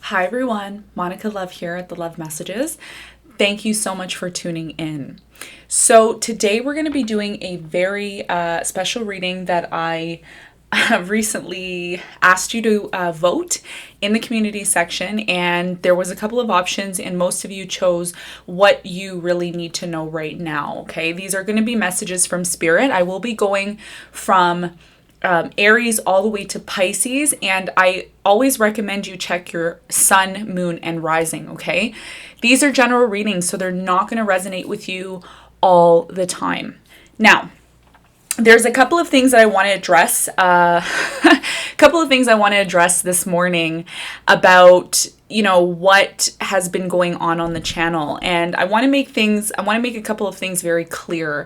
Hi everyone, Monica Love here at the Love Messages. Thank you so much for tuning in. So today we're going to be doing a very special reading that I recently asked you to vote in the community section, and there was a couple of options and most of you chose what you really need to know right now. Okay, these are going to be messages from Spirit. I will be going from Aries all the way to Pisces, and I always recommend you check your sun, moon, and rising, okay? These are general readings, so they're not going to resonate with you all the time. Now, there's a couple of things that I want to address, this morning about, what has been going on the channel. And I want to make a couple of things very clear.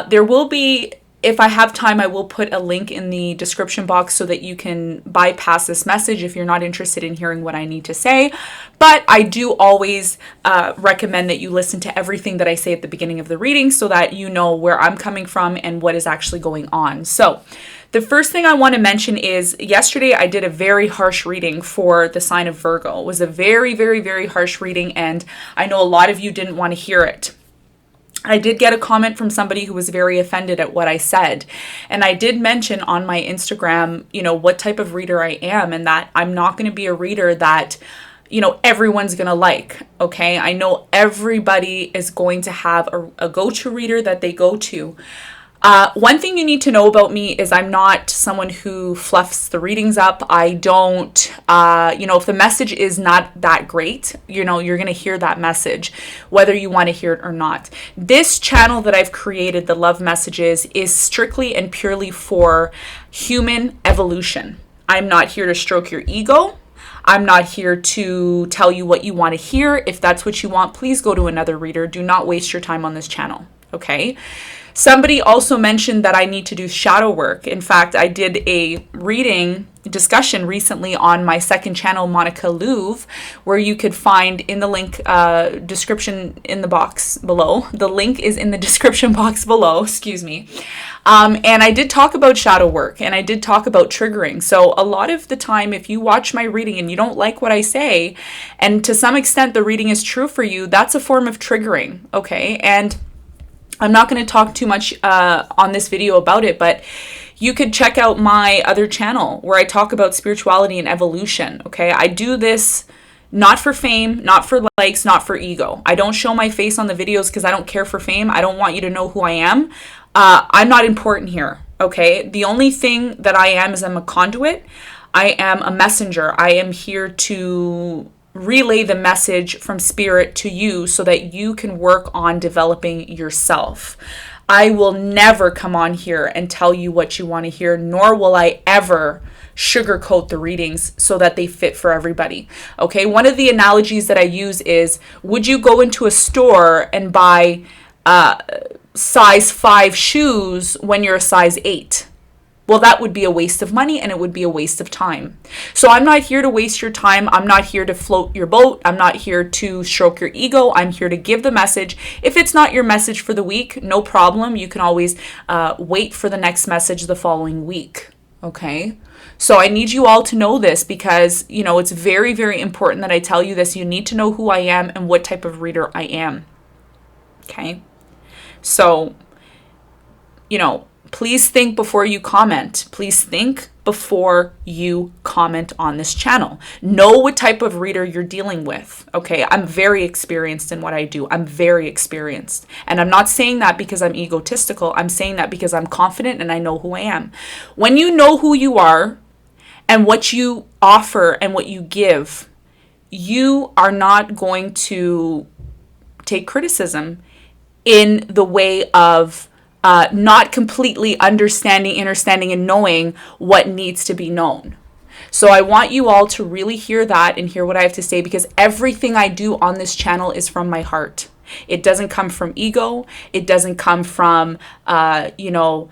There will be, if I have time, I will put a link in the description box so that you can bypass this message if you're not interested in hearing what I need to say. But I do always recommend that you listen to everything that I say at the beginning of the reading so that you know where I'm coming from and what is actually going on. So the first thing I want to mention is yesterday I did a very harsh reading for the sign of Virgo. It was a very, very, very harsh reading, and I know a lot of you didn't want to hear it. I did get a comment from somebody who was very offended at what I said. And I did mention on my Instagram, what type of reader I am, and that I'm not going to be a reader that, everyone's going to like. Okay. I know everybody is going to have a go-to reader that they go to. One thing you need to know about me is I'm not someone who fluffs the readings up. I don't, if the message is not that great, you're going to hear that message, whether you want to hear it or not. This channel that I've created, the Love Messages, is strictly and purely for human evolution. I'm not here to stroke your ego. I'm not here to tell you what you want to hear. If that's what you want, please go to another reader. Do not waste your time on this channel. Okay? Somebody also mentioned that I need to do shadow work. In fact, I did a reading discussion recently on my second channel, Monica Louv, where you could find in the link description in the box below. The link is in the description box below, excuse me. And I did talk about shadow work, and I did talk about triggering. So a lot of the time, if you watch my reading and you don't like what I say, and to some extent the reading is true for you, that's a form of triggering, okay? And I'm not going to talk too much on this video about it, but you could check out my other channel where I talk about spirituality and evolution, okay? I do this not for fame, not for likes, not for ego. I don't show my face on the videos because I don't care for fame. I don't want you to know who I am. I'm not important here, okay? The only thing that I am is I'm a conduit. I am a messenger. I am here to relay the message from Spirit to you so that you can work on developing yourself. I will never come on here and tell you what you want to hear, nor will I ever sugarcoat the readings so that they fit for everybody. Okay, one of the analogies that I use is, would you go into a store and buy size 5 shoes when you're a size 8? Well, that would be a waste of money and it would be a waste of time. So I'm not here to waste your time. I'm not here to float your boat. I'm not here to stroke your ego. I'm here to give the message. If it's not your message for the week, no problem. You can always wait for the next message the following week. Okay? So I need you all to know this because, it's very, very important that I tell you this. You need to know who I am and what type of reader I am. Okay? So, please think before you comment. Please think before you comment on this channel. Know what type of reader you're dealing with. Okay, I'm very experienced in what I do. I'm very experienced. And I'm not saying that because I'm egotistical. I'm saying that because I'm confident and I know who I am. When you know who you are and what you offer and what you give, you are not going to take criticism in the way of not completely understanding, and knowing what needs to be known. So I want you all to really hear that and hear what I have to say, because everything I do on this channel is from my heart. It doesn't come from ego. It doesn't come from, oh,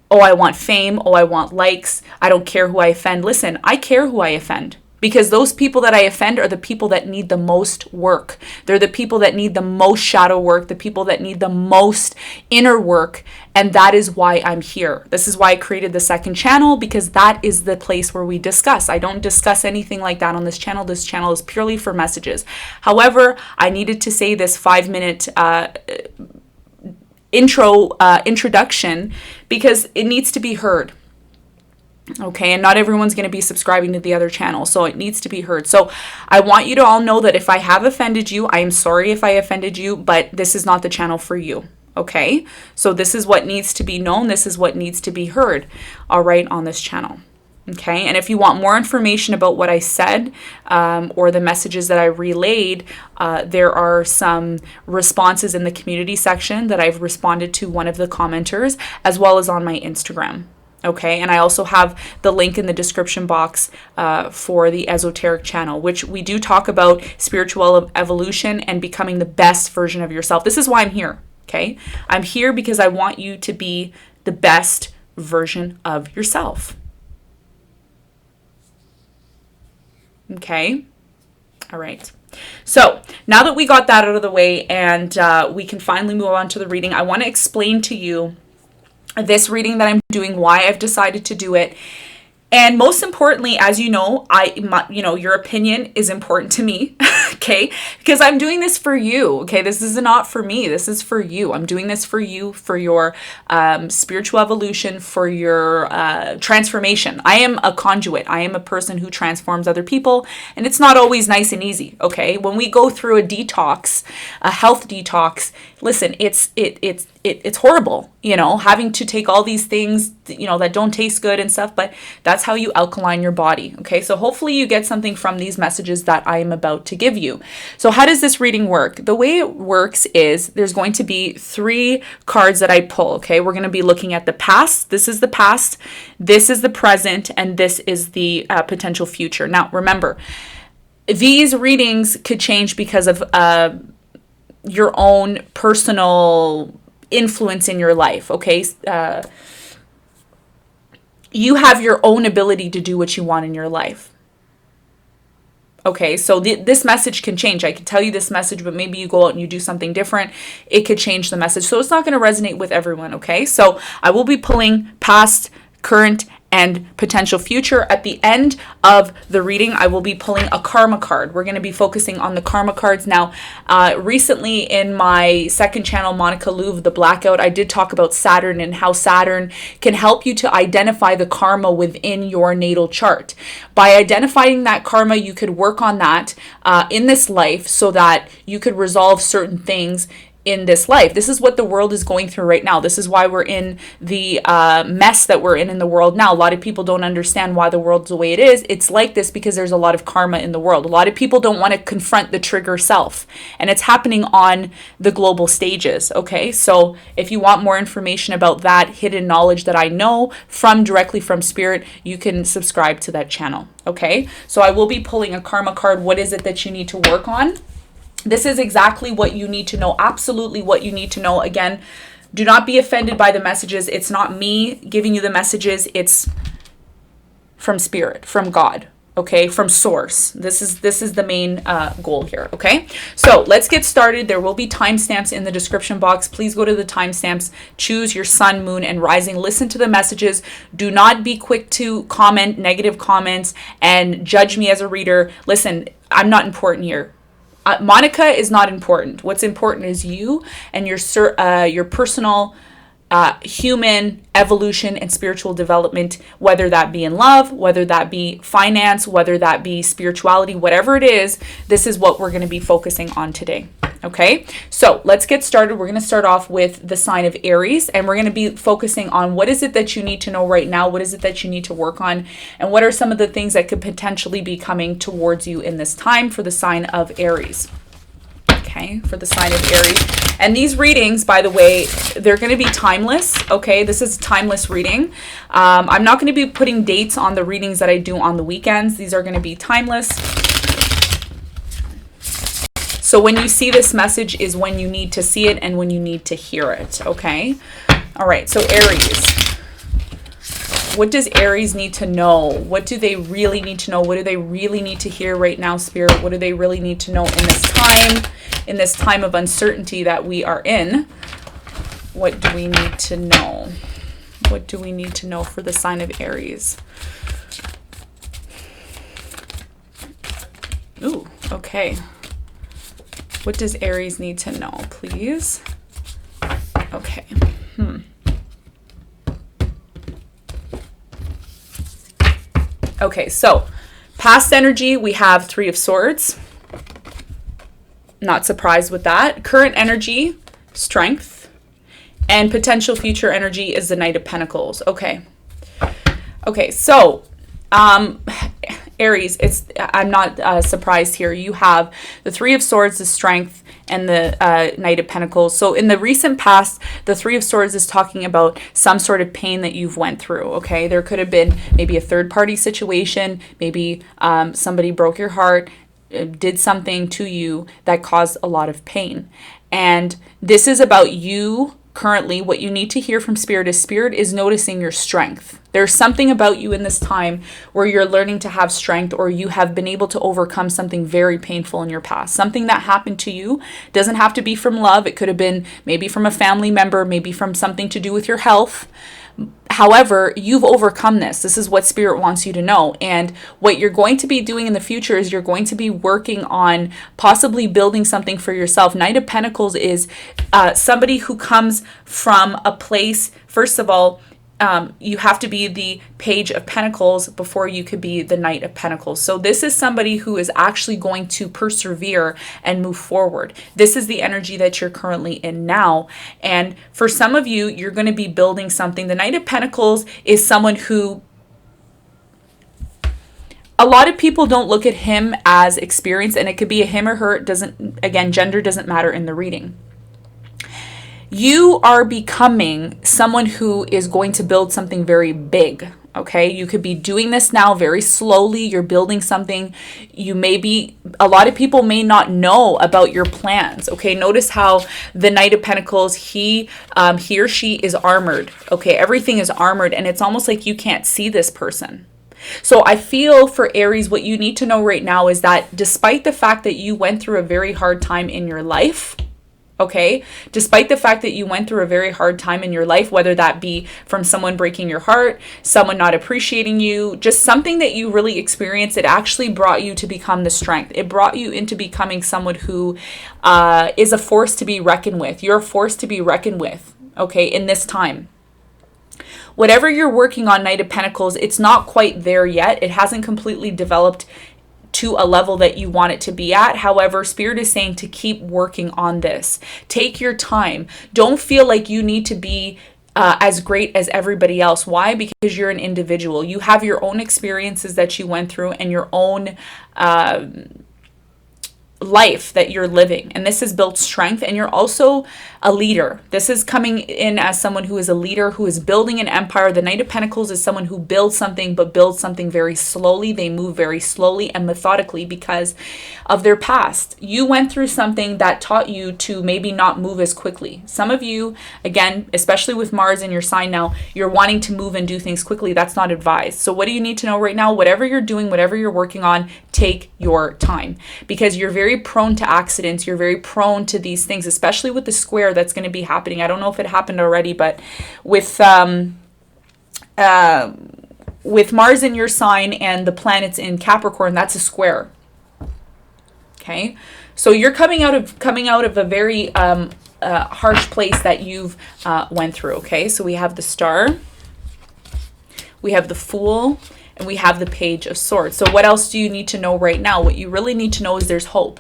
I want fame. Oh, I want likes. I don't care who I offend. Listen, I care who I offend because those people that I offend are the people that need the most work. They're the people that need the most shadow work, the people that need the most inner work. And that is why I'm here. This is why I created the second channel, because that is the place where we discuss. I don't discuss anything like that on this channel. This channel is purely for messages. However, I needed to say this 5-minute introduction because it needs to be heard. Okay, and not everyone's going to be subscribing to the other channel, so it needs to be heard. So I want you to all know that if I have offended you, I am sorry if I offended you, but this is not the channel for you. Okay, so this is what needs to be known. This is what needs to be heard, all right, on this channel. Okay, and if you want more information about what I said or the messages that I relayed, there are some responses in the community section that I've responded to one of the commenters, as well as on my Instagram. Okay, and I also have the link in the description box for the esoteric channel, which we do talk about spiritual evolution and becoming the best version of yourself. This is why I'm here. Okay, I'm here because I want you to be the best version of yourself. Okay, all right. So now that we got that out of the way and we can finally move on to the reading, I want to explain to you this reading that I'm doing, why I've decided to do it. And most importantly, as you know, your opinion is important to me, okay? Because I'm doing this for you, okay? This is not for me. This is for you. I'm doing this for you, for your spiritual evolution, for your transformation. I am a conduit. I am a person who transforms other people, and it's not always nice and easy, okay? When we go through a detox, a health detox, listen, it's horrible, having to take all these things, that don't taste good and stuff, but that's how you alkaline your body. Okay, so hopefully you get something from these messages that I am about to give you. So how does this reading work? The way it works is there's going to be 3 cards that I pull. Okay, we're going to be looking at the past. This is the past, this is the present, and this is the potential future. Now, remember, these readings could change because of your own personal influence in your life. Okay, you have your own ability to do what you want in your life. Okay, so this message can change. I can tell you this message, but maybe you go out and you do something different. It could change the message. So it's not going to resonate with everyone, okay? So I will be pulling past, current, and potential future. At the end of the reading, I will be pulling a karma card. We're going to be focusing on the karma cards. Now, recently in my second channel, Monica Louvre, The Blackout, I did talk about Saturn and how Saturn can help you to identify the karma within your natal chart. By identifying that karma, you could work on that in this life so that you could resolve certain things in this life. This is what the world is going through right now. This is why we're in the mess that we're in the world now. A lot of people don't understand why the world's the way it is. It's like this because there's a lot of karma in the world. A lot of people don't want to confront the trigger self, and it's happening on the global stages. Okay, so if you want more information about that hidden knowledge that I know directly from spirit, you can subscribe to that channel. Okay, so I will be pulling a karma card. What is it that you need to work on? This is exactly what you need to know, absolutely what you need to know. Again, do not be offended by the messages. It's not me giving you the messages. It's from spirit, from God, okay, from source. This is the main goal here, okay? So let's get started. There will be timestamps in the description box. Please go to the timestamps, choose your sun, moon, and rising. Listen to the messages. Do not be quick to comment negative comments and judge me as a reader. Listen, I'm not important here. Monica is not important. What's important is you and your personal human evolution and spiritual development, whether that be in love, whether that be finance, whether that be spirituality, whatever it is. This is what we're going to be focusing on today. Okay, so let's get started. We're going to start off with the sign of Aries, and we're going to be focusing on what is it that you need to know right now, what is it that you need to work on, and what are some of the things that could potentially be coming towards you in this time for the sign of Aries. Okay, for the sign of Aries. And these readings, by the way, they're going to be timeless. Okay, this is a timeless reading. I'm not going to be putting dates on the readings that I do on the weekends. These are going to be timeless. So when you see this message is when you need to see it and when you need to hear it, okay? All right, so Aries. What does Aries need to know? What do they really need to know? What do they really need to hear right now, Spirit? What do they really need to know in this time of uncertainty that we are in? What do we need to know? What do we need to know for the sign of Aries? Ooh, okay. What does Aries need to know, please? Okay. Okay, so past energy, we have Three of Swords. Not surprised with that. Current energy, Strength. And potential future energy is the Knight of Pentacles. Okay. Okay, so Aries, I'm not surprised here. You have the Three of Swords, the Strength, and the Knight of Pentacles. So in the recent past, the Three of Swords is talking about some sort of pain that you've went through, okay? There could have been maybe a third-party situation, maybe somebody broke your heart, did something to you that caused a lot of pain. And this is about you currently. What you need to hear from Spirit is noticing your strength. There's something about you in this time where you're learning to have strength, or you have been able to overcome something very painful in your past. Something that happened to you doesn't have to be from love. It could have been maybe from a family member, maybe from something to do with your health. However, you've overcome this. This is what Spirit wants you to know. And what you're going to be doing in the future is you're going to be working on possibly building something for yourself. Knight of Pentacles is somebody who comes from a place, first of all, you have to be the Page of Pentacles before you could be the Knight of Pentacles. So this is somebody who is actually going to persevere and move forward. This is the energy that you're currently in now. And for some of you, you're going to be building something. The Knight of Pentacles is someone who, a lot of people don't look at him as experienced, and it could be a him or her. It doesn't, again, gender doesn't matter in the reading. You are becoming someone who is going to build something very big, okay? You could be doing this now very slowly. You're building something. A lot of people may not know about your plans, okay? Notice how the Knight of Pentacles, he or she is armored, okay? Everything is armored, and it's almost like you can't see this person. So I feel for Aries, what you need to know right now is that despite the fact that you went through a very hard time in your life, okay, despite the fact that you went through a very hard time in your life, whether that be from someone breaking your heart, someone not appreciating you, just something that you really experienced, it actually brought you to become the strength. It brought you into becoming someone who is a force to be reckoned with. You're a force to be reckoned with, okay, in this time. Whatever you're working on, Knight of Pentacles, it's not quite there yet. It hasn't completely developed to a level that you want it to be at. However, Spirit is saying to keep working on this. Take your time. Don't feel like you need to be as great as everybody else. Why? Because you're an individual. You have your own experiences that you went through and your own life that you're living, and this has built strength. And you're also a leader. This is coming in as someone who is a leader, who is building an empire. The Knight of Pentacles is someone who builds something, but builds something very slowly. They move very slowly and methodically because of their past. You went through something that taught you to maybe not move as quickly. Some of you, again, especially with Mars in your sign now, you're wanting to move and do things quickly. That's not advised. So what do you need to know right now? Whatever you're doing, whatever you're working on, take your time, because you're very prone to accidents. You're very prone to these things, especially with the square that's going to be happening. I don't know if it happened already, but with Mars in your sign and the planets in Capricorn, that's a square. Okay, so you're coming out of a very harsh place that you've went through. Okay, so we have the Star, we have the Fool, and we have the Page of Swords. So what else do you need to know right now? What you really need to know is there's hope.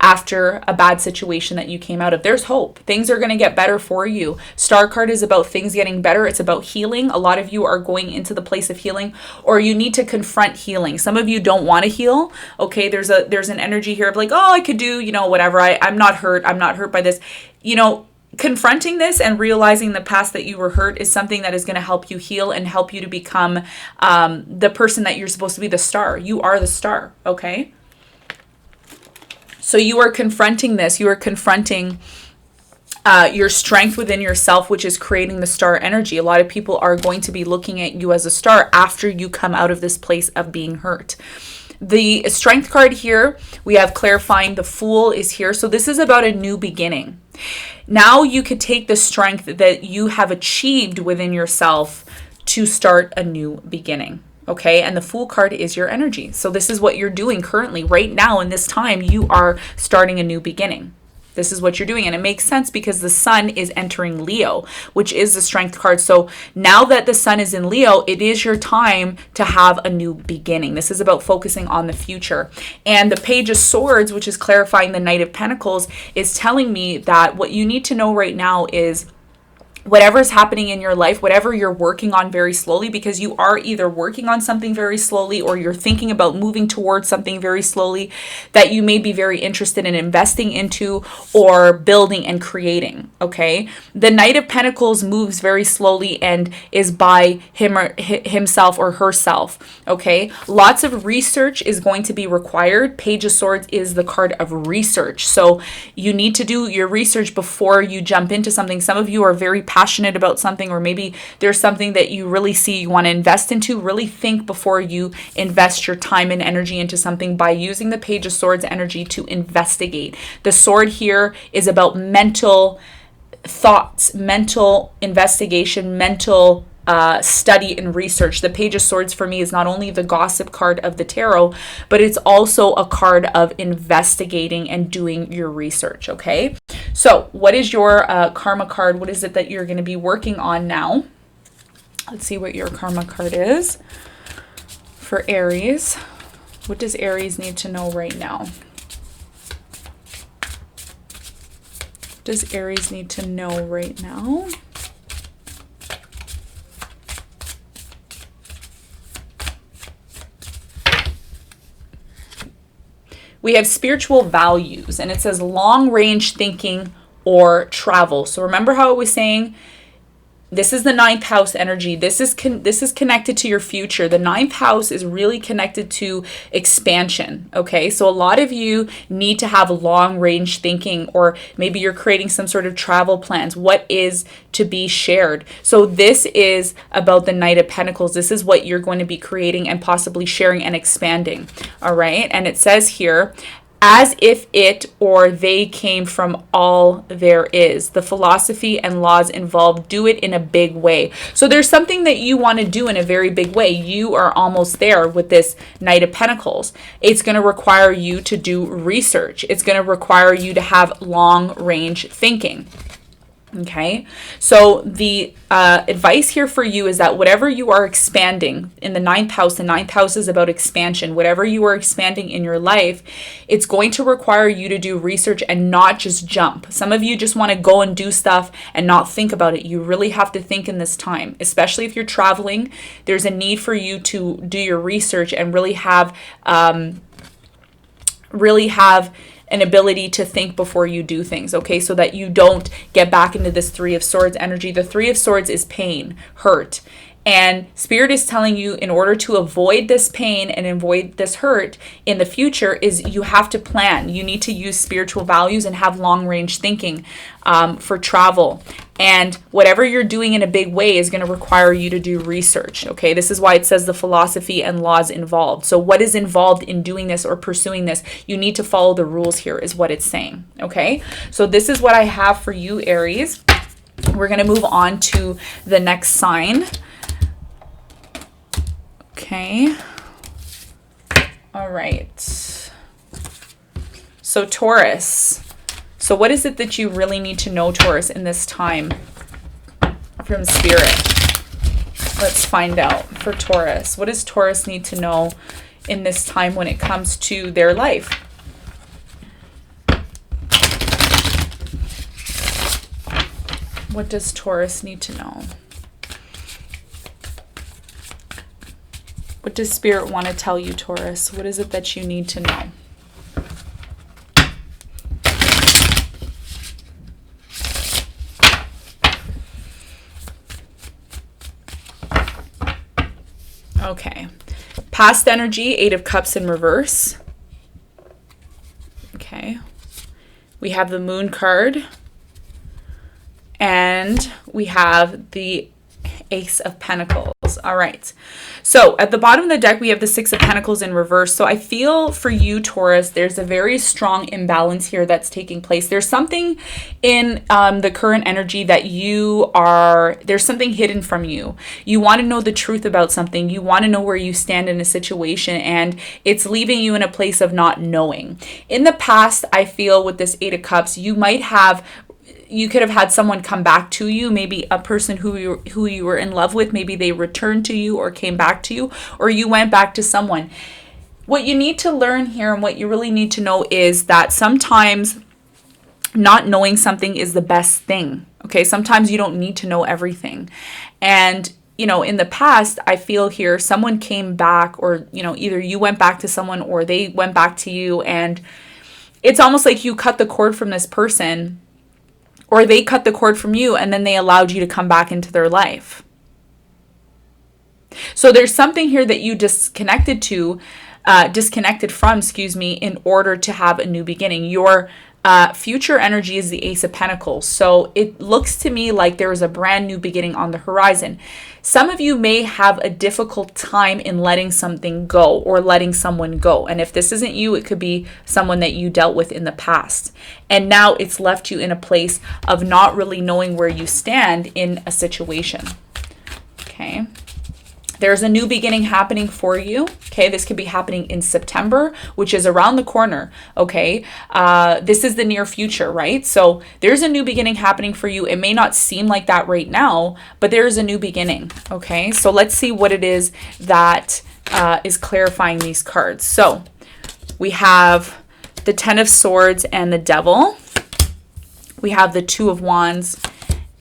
After a bad situation that you came out of, there's hope. Things are going to get better for you. Star card is about things getting better. It's about healing. A lot of you are going into the place of healing, or you need to confront healing. Some of you don't want to heal. Okay, there's an energy here of like, oh, I could do, whatever. I'm not hurt. I'm not hurt by this. Confronting this and realizing the past that you were hurt is something that is going to help you heal and help you to become the person that you're supposed to be, the star. You are the star, okay? So you are confronting this. You are confronting your strength within yourself, which is creating the star energy. A lot of people are going to be looking at you as a star after you come out of this place of being hurt. The strength card here, we have clarifying. The Fool is here. So this is about a new beginning. Now you could take the strength that you have achieved within yourself to start a new beginning. Okay, and the Fool card is your energy. So this is what you're doing currently, right now in this time. You are starting a new beginning. This is what you're doing. And it makes sense because the sun is entering Leo, which is the strength card. So now that the sun is in Leo, it is your time to have a new beginning. This is about focusing on the future. And the Page of Swords, which is clarifying the Knight of Pentacles, is telling me that what you need to know right now is whatever is happening in your life, whatever you're working on very slowly, because you are either working on something very slowly or you're thinking about moving towards something very slowly that you may be very interested in investing into or building and creating, okay? The Knight of Pentacles moves very slowly and is by himself or herself, okay? Lots of research is going to be required. Page of Swords is the card of research. So you need to do your research before you jump into something. Some of you are very passionate about something, or maybe there's something that you really see you want to invest into. Really think before you invest your time and energy into something by using the Page of Swords energy to investigate. The sword here is about mental thoughts, mental investigation, mental study and research. The Page of Swords for me is not only the gossip card of the tarot, but it's also a card of investigating and doing your research, okay? So what is your karma card? What is it that you're going to be working on now? Let's see what your karma card is for Aries. What does Aries need to know right now? What does Aries need to know right now? We have spiritual values, and it says long range thinking or travel. So remember how it was saying this is the ninth house energy. This is connected to your future. The ninth house is really connected to expansion. Okay, so a lot of you need to have long range thinking, or maybe you're creating some sort of travel plans. What is to be shared? So this is about the Knight of Pentacles. This is what you're going to be creating and possibly sharing and expanding. All right, and it says here, as if it or they came from all there is. The philosophy and laws involved, do it in a big way. So there's something that you want to do in a very big way. You are almost there with this Knight of Pentacles. It's going to require you to do research. It's going to require you to have long range thinking. Okay, so the advice here for you is that whatever you are expanding in the ninth house is about expansion. Whatever you are expanding in your life, it's going to require you to do research and not just jump. Some of you just want to go and do stuff and not think about it. You really have to think in this time, especially if you're traveling. There's a need for you to do your research and really have an ability to think before you do things, okay? So that you don't get back into this Three of Swords energy. The Three of Swords is pain, hurt. And Spirit is telling you, in order to avoid this pain and avoid this hurt in the future, is you have to plan. You need to use spiritual values and have long range thinking for travel. And whatever you're doing in a big way is going to require you to do research. Okay, this is why it says the philosophy and laws involved. So what is involved in doing this or pursuing this? You need to follow the rules here, is what it's saying. Okay, so this is what I have for you, Aries. We're going to move on to the next sign. Okay. All right. So Taurus. So what is it that you really need to know, Taurus, in this time from Spirit? Let's find out for Taurus. What does Taurus need to know in this time when it comes to their life? What does Taurus need to know? What does Spirit want to tell you, Taurus? What is it that you need to know? Okay. Past energy, Eight of Cups in reverse. Okay. We have the Moon card. And we have the Ace of Pentacles. All right. So at the bottom of the deck, we have the Six of Pentacles in reverse. So I feel for you, Taurus, there's a very strong imbalance here that's taking place. There's something in the current energy that there's something hidden from you. You want to know the truth about something. You want to know where you stand in a situation, and it's leaving you in a place of not knowing. In the past, I feel with this Eight of Cups, you could have had someone come back to you, maybe a person who you were in love with. Maybe they returned to you or came back to you, or you went back to someone. What you need to learn here, and what you really need to know, is that sometimes not knowing something is the best thing. Okay, sometimes you don't need to know everything. And in the past, I feel here someone came back, or either you went back to someone or they went back to you, and it's almost like you cut the cord from this person, or they cut the cord from you, and then they allowed you to come back into their life. So there's something here that you disconnected from, in order to have a new beginning. Your future energy is the Ace of Pentacles. So it looks to me like there is a brand new beginning on the horizon. Some of you may have a difficult time in letting something go or letting someone go. And if this isn't you, it could be someone that you dealt with in the past. And now it's left you in a place of not really knowing where you stand in a situation. Okay. There's a new beginning happening for you. Okay, this could be happening in September, which is around the corner. Okay, this is the near future, right? So there's a new beginning happening for you. It may not seem like that right now, but there is a new beginning. Okay, so let's see what it is that is clarifying these cards. So we have the Ten of Swords and the Devil. We have the Two of Wands.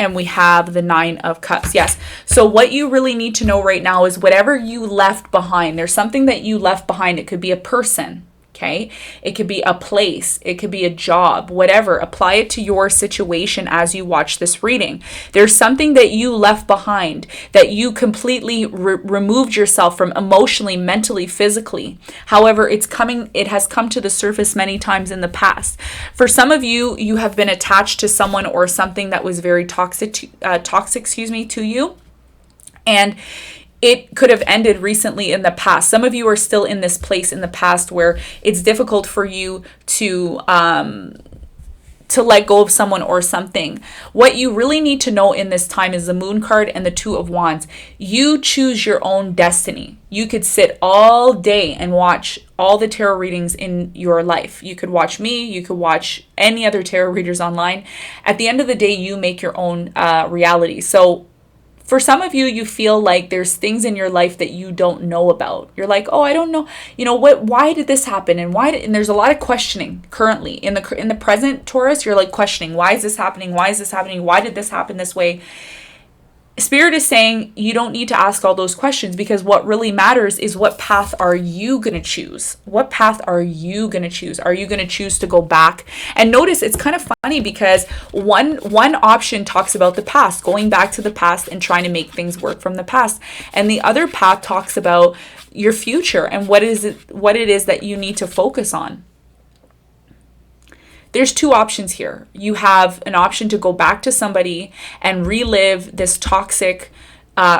And we have the Nine of Cups. Yes. So what you really need to know right now is whatever you left behind. There's something that you left behind. It could be a person. Okay. It could be a place. It could be a job, whatever. Apply it to your situation as you watch this reading. There's something that you left behind, that you completely removed yourself from emotionally, mentally, physically. However, it has come to the surface many times in the past. For some of you, you have been attached to someone or something that was very toxic to you. And it could have ended recently in the past. Some of you are still in this place in the past where it's difficult for you to let go of someone or something. What you really need to know in this time is the Moon card and the Two of Wands. You choose your own destiny. You could sit all day and watch all the tarot readings in your life. You could watch me. You could watch any other tarot readers online. At the end of the day, you make your own reality. So for some of you, you feel like there's things in your life that you don't know about. You're like, oh, I don't know. Why did this happen? And there's a lot of questioning currently in the present, Taurus. You're like questioning, why is this happening? Why is this happening? Why did this happen this way? Spirit is saying you don't need to ask all those questions, because what really matters is what path are you going to choose? What path are you going to choose? Are you going to choose to go back? And notice it's kind of funny because one option talks about the past, going back to the past and trying to make things work from the past. And the other path talks about your future and what it is that you need to focus on. There's two options here. You have an option to go back to somebody and relive this toxic.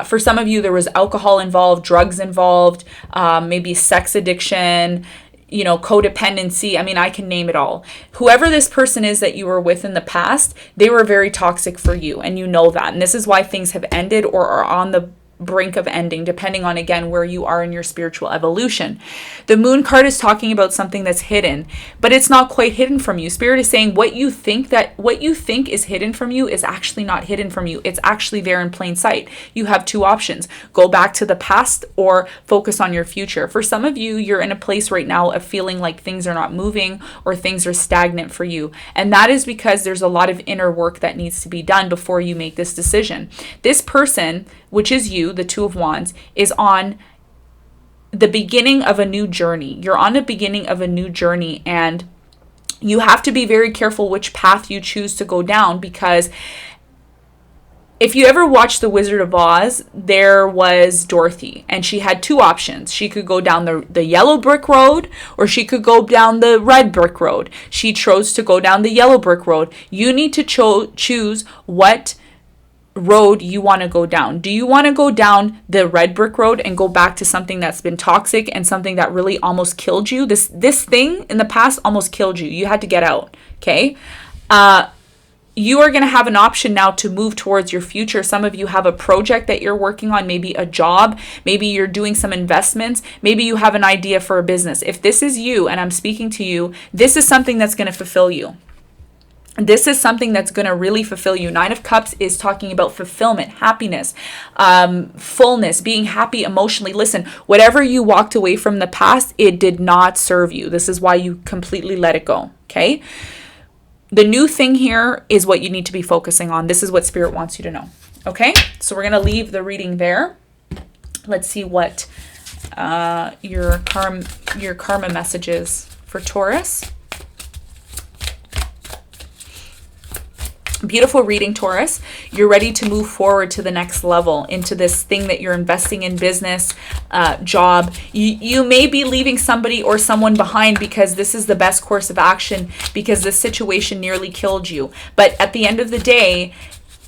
For some of you, there was alcohol involved, drugs involved, maybe sex addiction, codependency. I mean, I can name it all. Whoever this person is that you were with in the past, they were very toxic for you, and you know that. And this is why things have ended or are on the brink of ending, depending on, again, where you are in your spiritual evolution. The Moon card is talking about something that's hidden, but it's not quite hidden from you. Spirit is saying what you think is hidden from you is actually not hidden from you. It's actually there in plain sight. You have two options: go back to the past or focus on your future. For some of you, you're in a place right now of feeling like things are not moving or things are stagnant for you. And that is because there's a lot of inner work that needs to be done before you make this decision. This person, which is you, the Two of Wands, is on the beginning of a new journey. You're on the beginning of a new journey, and you have to be very careful which path you choose to go down, because if you ever watched The Wizard of Oz, there was Dorothy, and she had two options. She could go down the yellow brick road, or she could go down the red brick road. She chose to go down the yellow brick road. You need to choose what road you want to go down. Do you want to go down the red brick road and go back to something that's been toxic and something that really almost killed you? This thing in the past almost killed you. You had to get out, okay? You are going to have an option now to move towards your future. Some of you have a project that you're working on, maybe a job, maybe you're doing some investments, maybe you have an idea for a business. If this is you and I'm speaking to you, this is something that's going to fulfill you. This is something that's going to really fulfill you. Nine of Cups is talking about fulfillment, happiness, fullness, being happy emotionally. Listen, whatever you walked away from the past, it did not serve you. This is why you completely let it go, okay? The new thing here is what you need to be focusing on. This is what Spirit wants you to know. Okay, so we're going to leave the reading there. Let's see what your karma message is for Taurus. Beautiful reading, Taurus. You're ready to move forward to the next level, into this thing that you're investing in, business, job. You may be leaving somebody or someone behind because this is the best course of action, because this situation nearly killed you. But at the end of the day,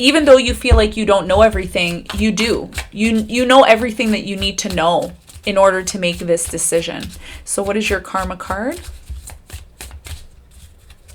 even though you feel like you don't know everything, you do. You know everything that you need to know in order to make this decision. So what is your karma card?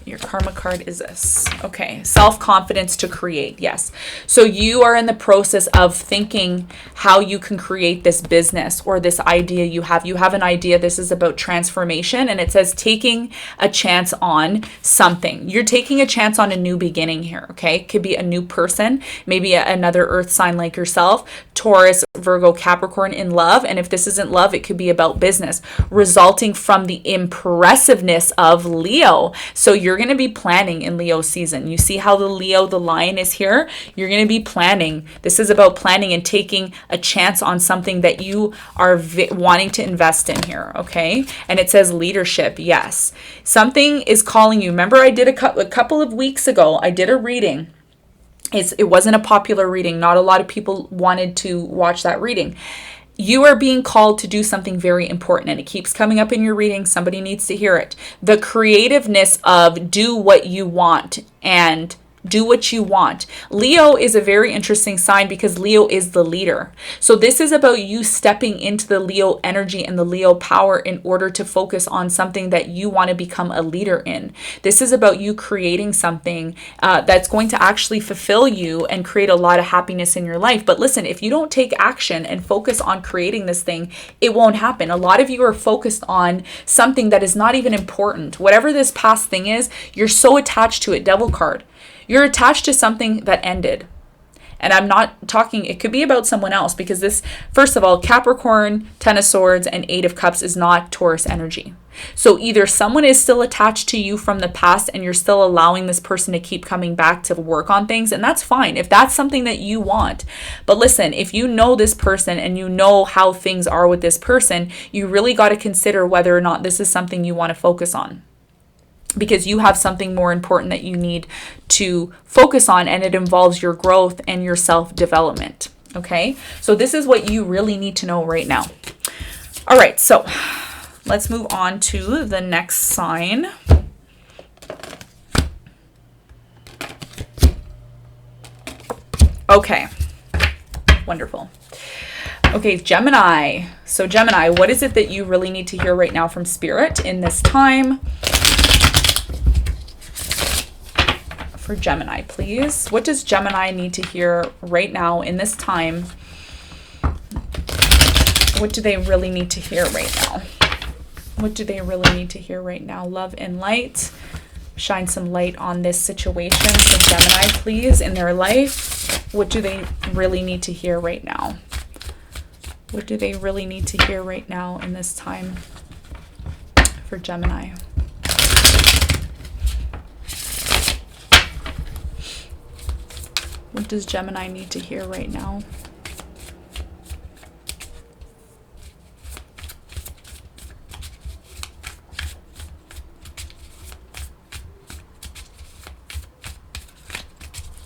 Your karma card is this. Okay, self-confidence to create. Yes. So you are in the process of thinking how you can create this business or this idea you have. You have an idea. This is about transformation, and it says taking a chance on something. You're taking a chance on a new beginning here, okay? It could be a new person, maybe another earth sign like yourself, Taurus, Virgo, Capricorn in love. And if this isn't love, it could be about business, resulting from the impressiveness of Leo. So you're going to be planning in Leo season. You see how the lion is here? You're going to be planning. This is about planning and taking a chance on something that you are wanting to invest in here, okay? And it says leadership. Yes. Something is calling you. Remember, I did a couple of weeks ago, I did a reading. It wasn't a popular reading. Not a lot of people wanted to watch that reading. You are being called to do something very important, and it keeps coming up in your reading. Somebody needs to hear it. The creativeness of do what you want and do what you want. Leo is a very interesting sign because Leo is the leader. So this is about you stepping into the Leo energy and the Leo power in order to focus on something that you want to become a leader in. This is about you creating something that's going to actually fulfill you and create a lot of happiness in your life. But listen, if you don't take action and focus on creating this thing, it won't happen. A lot of you are focused on something that is not even important. Whatever this past thing is, you're so attached to it. Devil card. You're attached to something that ended. And I'm not talking, it could be about someone else, because this, first of all, Capricorn, Ten of Swords, and Eight of Cups is not Taurus energy. So either someone is still attached to you from the past and you're still allowing this person to keep coming back to work on things, and that's fine if that's something that you want. But listen, if you know this person and you know how things are with this person, you really got to consider whether or not this is something you want to focus on, because you have something more important that you need to focus on, and it involves your growth and your self-development. Okay, so this is what you really need to know right now. All right, so let's move on to the next sign. Okay, wonderful. Okay, Gemini. So Gemini, what is it that you really need to hear right now from Spirit in this time? For Gemini, please. What does Gemini need to hear right now in this time? What do they really need to hear right now? What do they really need to hear right now? Love and light. Shine some light on this situation for Gemini, please, in their life. What do they really need to hear right now? What do they really need to hear right now in this time for Gemini? What does Gemini need to hear right now?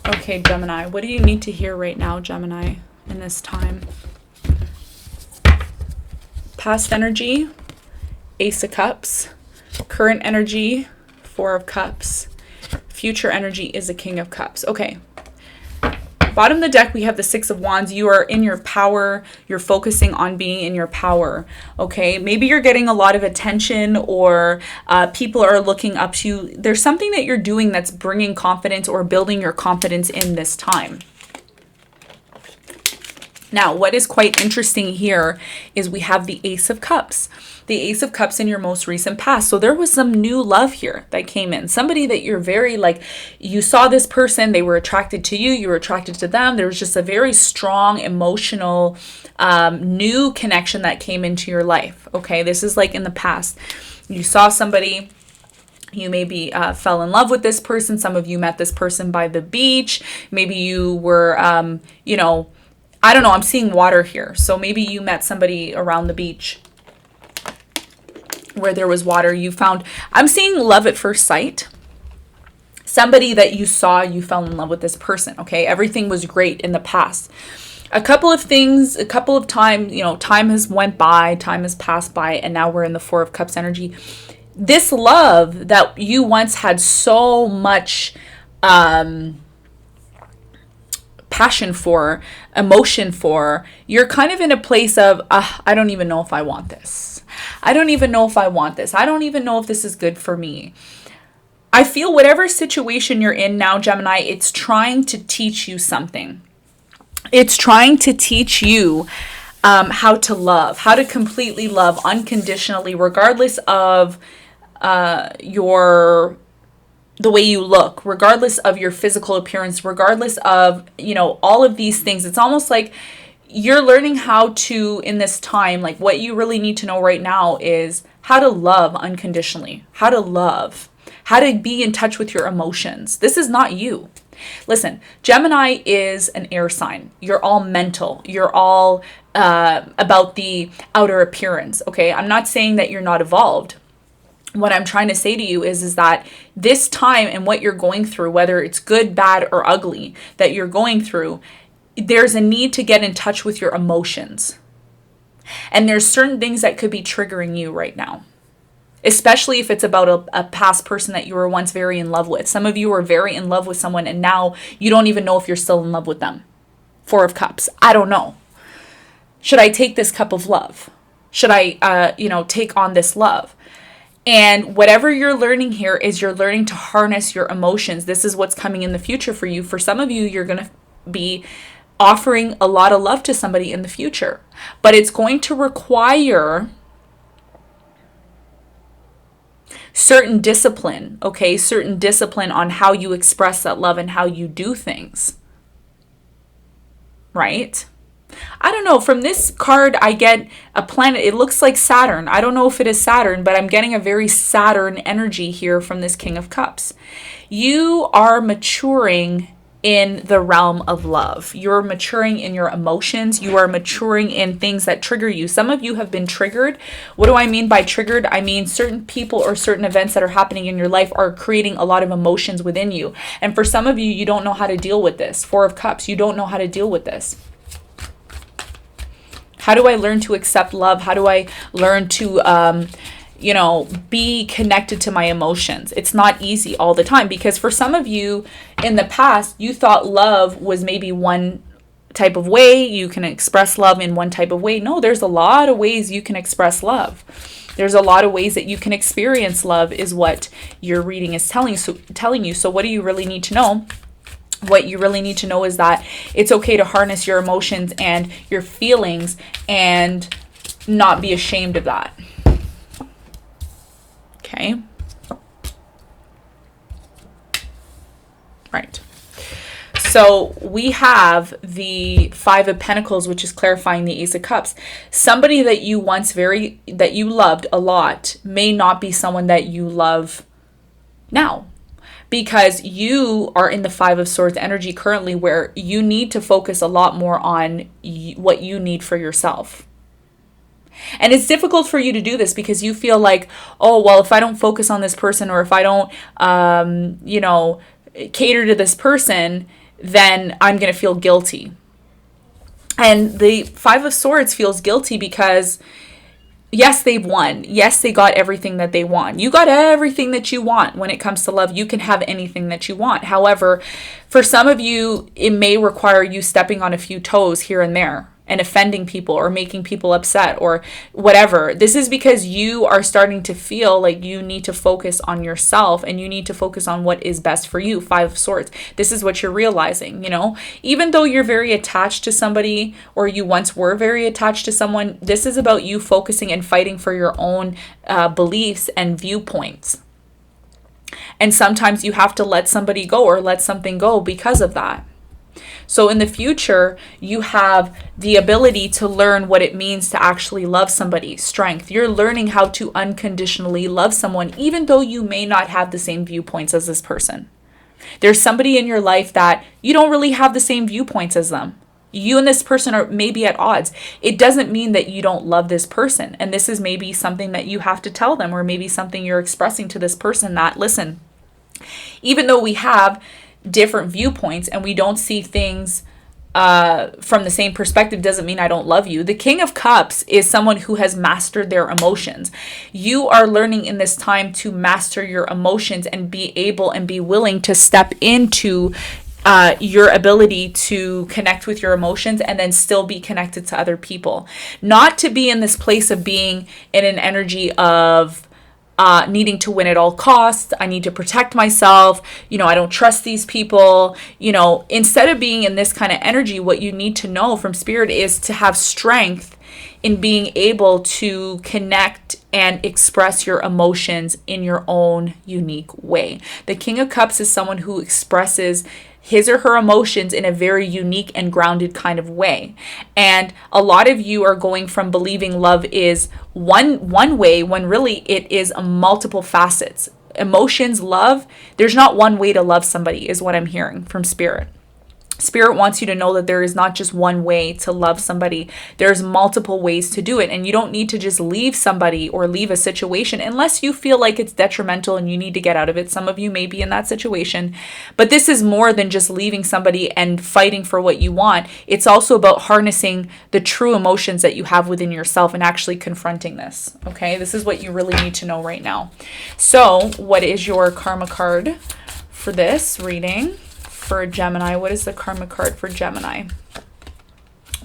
Okay. Okay, Gemini, what do you need to hear right now, Gemini, in this time? Past energy, Ace of Cups. Current energy, Four of Cups. Future energy is a King of Cups. Okay. Bottom of the deck, we have the Six of Wands. You are in your power. You're focusing on being in your power. Okay. Maybe you're getting a lot of attention, or people are looking up to you. There's something that you're doing that's bringing confidence or building your confidence in this time. Now, what is quite interesting here is we have the Ace of Cups. The Ace of Cups in your most recent past. So there was some new love here that came in. Somebody that you're very like, you saw this person, they were attracted to you, you were attracted to them. There was just a very strong emotional new connection that came into your life. Okay, this is like in the past. You saw somebody, you maybe fell in love with this person. Some of you met this person by the beach. Maybe you were, I don't know, I'm seeing water here. So maybe you met somebody around the beach where there was water. You found, I'm seeing love at first sight. Somebody that you saw, you fell in love with this person, okay? Everything was great in the past. A couple of things, a couple of time, time has went by, time has passed by, and now we're in the Four of Cups energy. This love that you once had so much passion for, emotion for, you're kind of in a place of, I don't even know if I want this. I don't even know if I want this. I don't even know if this is good for me. I feel whatever situation you're in now, Gemini, it's trying to teach you something. It's trying to teach you how to love, how to completely love unconditionally, regardless of the way you look, regardless of your physical appearance, regardless of, all of these things. It's almost like you're learning how to, in this time, like what you really need to know right now is how to love unconditionally, how to love, how to be in touch with your emotions. This is not you. Listen, Gemini is an air sign. You're all mental. You're all about the outer appearance. Okay. I'm not saying that you're not evolved. What I'm trying to say to you is that this time and what you're going through, whether it's good, bad, or ugly that you're going through, there's a need to get in touch with your emotions. And there's certain things that could be triggering you right now, especially if it's about a past person that you were once very in love with. Some of you were very in love with someone and now you don't even know if you're still in love with them. Four of Cups. I don't know. Should I take this cup of love? Should I, take on this love? And whatever you're learning here is you're learning to harness your emotions. This is what's coming in the future for you. For some of you, you're going to be offering a lot of love to somebody in the future, but it's going to require certain discipline, okay? Certain discipline on how you express that love and how you do things, right? I don't know. From this card, I get a planet. It looks like Saturn. I don't know if it is Saturn, but I'm getting a very Saturn energy here from this King of Cups. You are maturing in the realm of love. You're maturing in your emotions. You are maturing in things that trigger you. Some of you have been triggered. What do I mean by triggered? I mean certain people or certain events that are happening in your life are creating a lot of emotions within you. And for some of you, you don't know how to deal with this. Four of Cups, you don't know how to deal with this. How do I learn to accept love? How do I learn to, be connected to my emotions? It's not easy all the time, because for some of you in the past, you thought love was maybe one type of way. You can express love in one type of way. No, there's a lot of ways you can express love. There's a lot of ways that you can experience love is what your reading is telling you. So what do you really need to know? What you really need to know is that it's okay to harness your emotions and your feelings and not be ashamed of that. Okay. Right. So we have the Five of Pentacles, which is clarifying the Ace of Cups. Somebody that you that you loved a lot may not be someone that you love now, because you are in the Five of Swords energy currently, where you need to focus a lot more on what you need for yourself. And it's difficult for you to do this because you feel like, oh, well, if I don't focus on this person, or if I don't, cater to this person, then I'm going to feel guilty. And the Five of Swords feels guilty because yes, they've won. Yes, they got everything that they want. You got everything that you want when it comes to love. You can have anything that you want. However, for some of you, it may require you stepping on a few toes here and there and offending people or making people upset or whatever. This is because you are starting to feel like you need to focus on yourself and you need to focus on what is best for you. Five of Swords. This is what you're realizing, you know, even though you're very attached to somebody or you once were very attached to someone, this is about you focusing and fighting for your own beliefs and viewpoints. And sometimes you have to let somebody go or let something go because of that. So in the future, you have the ability to learn what it means to actually love somebody. Strength. You're learning how to unconditionally love someone, even though you may not have the same viewpoints as this person. There's somebody in your life that you don't really have the same viewpoints as them. You and this person are maybe at odds. It doesn't mean that you don't love this person. And this is maybe something that you have to tell them, or maybe something you're expressing to this person that, listen, even though we have different viewpoints and we don't see things from the same perspective, doesn't mean I don't love you. The King of Cups is someone who has mastered their emotions. You are learning in this time to master your emotions and be able and be willing to step into your ability to connect with your emotions and then still be connected to other people. Not to be in this place of being in an energy of needing to win at all costs. I need to protect myself. You know, I don't trust these people. You know, instead of being in this kind of energy, what you need to know from Spirit is to have strength in being able to connect and express your emotions in your own unique way. The King of Cups is someone who expresses his or her emotions in a very unique and grounded kind of way. And a lot of you are going from believing love is one way when really it is multiple facets. Emotions, love, there's not one way to love somebody is what I'm hearing from Spirit. Spirit wants you to know that there is not just one way to love somebody. There's multiple ways to do it. And you don't need to just leave somebody or leave a situation unless you feel like it's detrimental and you need to get out of it. Some of you may be in that situation. But this is more than just leaving somebody and fighting for what you want. It's also about harnessing the true emotions that you have within yourself and actually confronting this. Okay, this is what you really need to know right now. So, what is your karma card for this reading? For Gemini, what is the karma card for Gemini?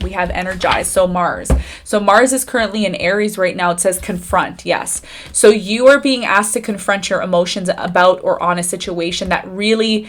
We have energized, so Mars. So Mars is currently in Aries right now. It says confront, yes. So you are being asked to confront your emotions about or on a situation that really,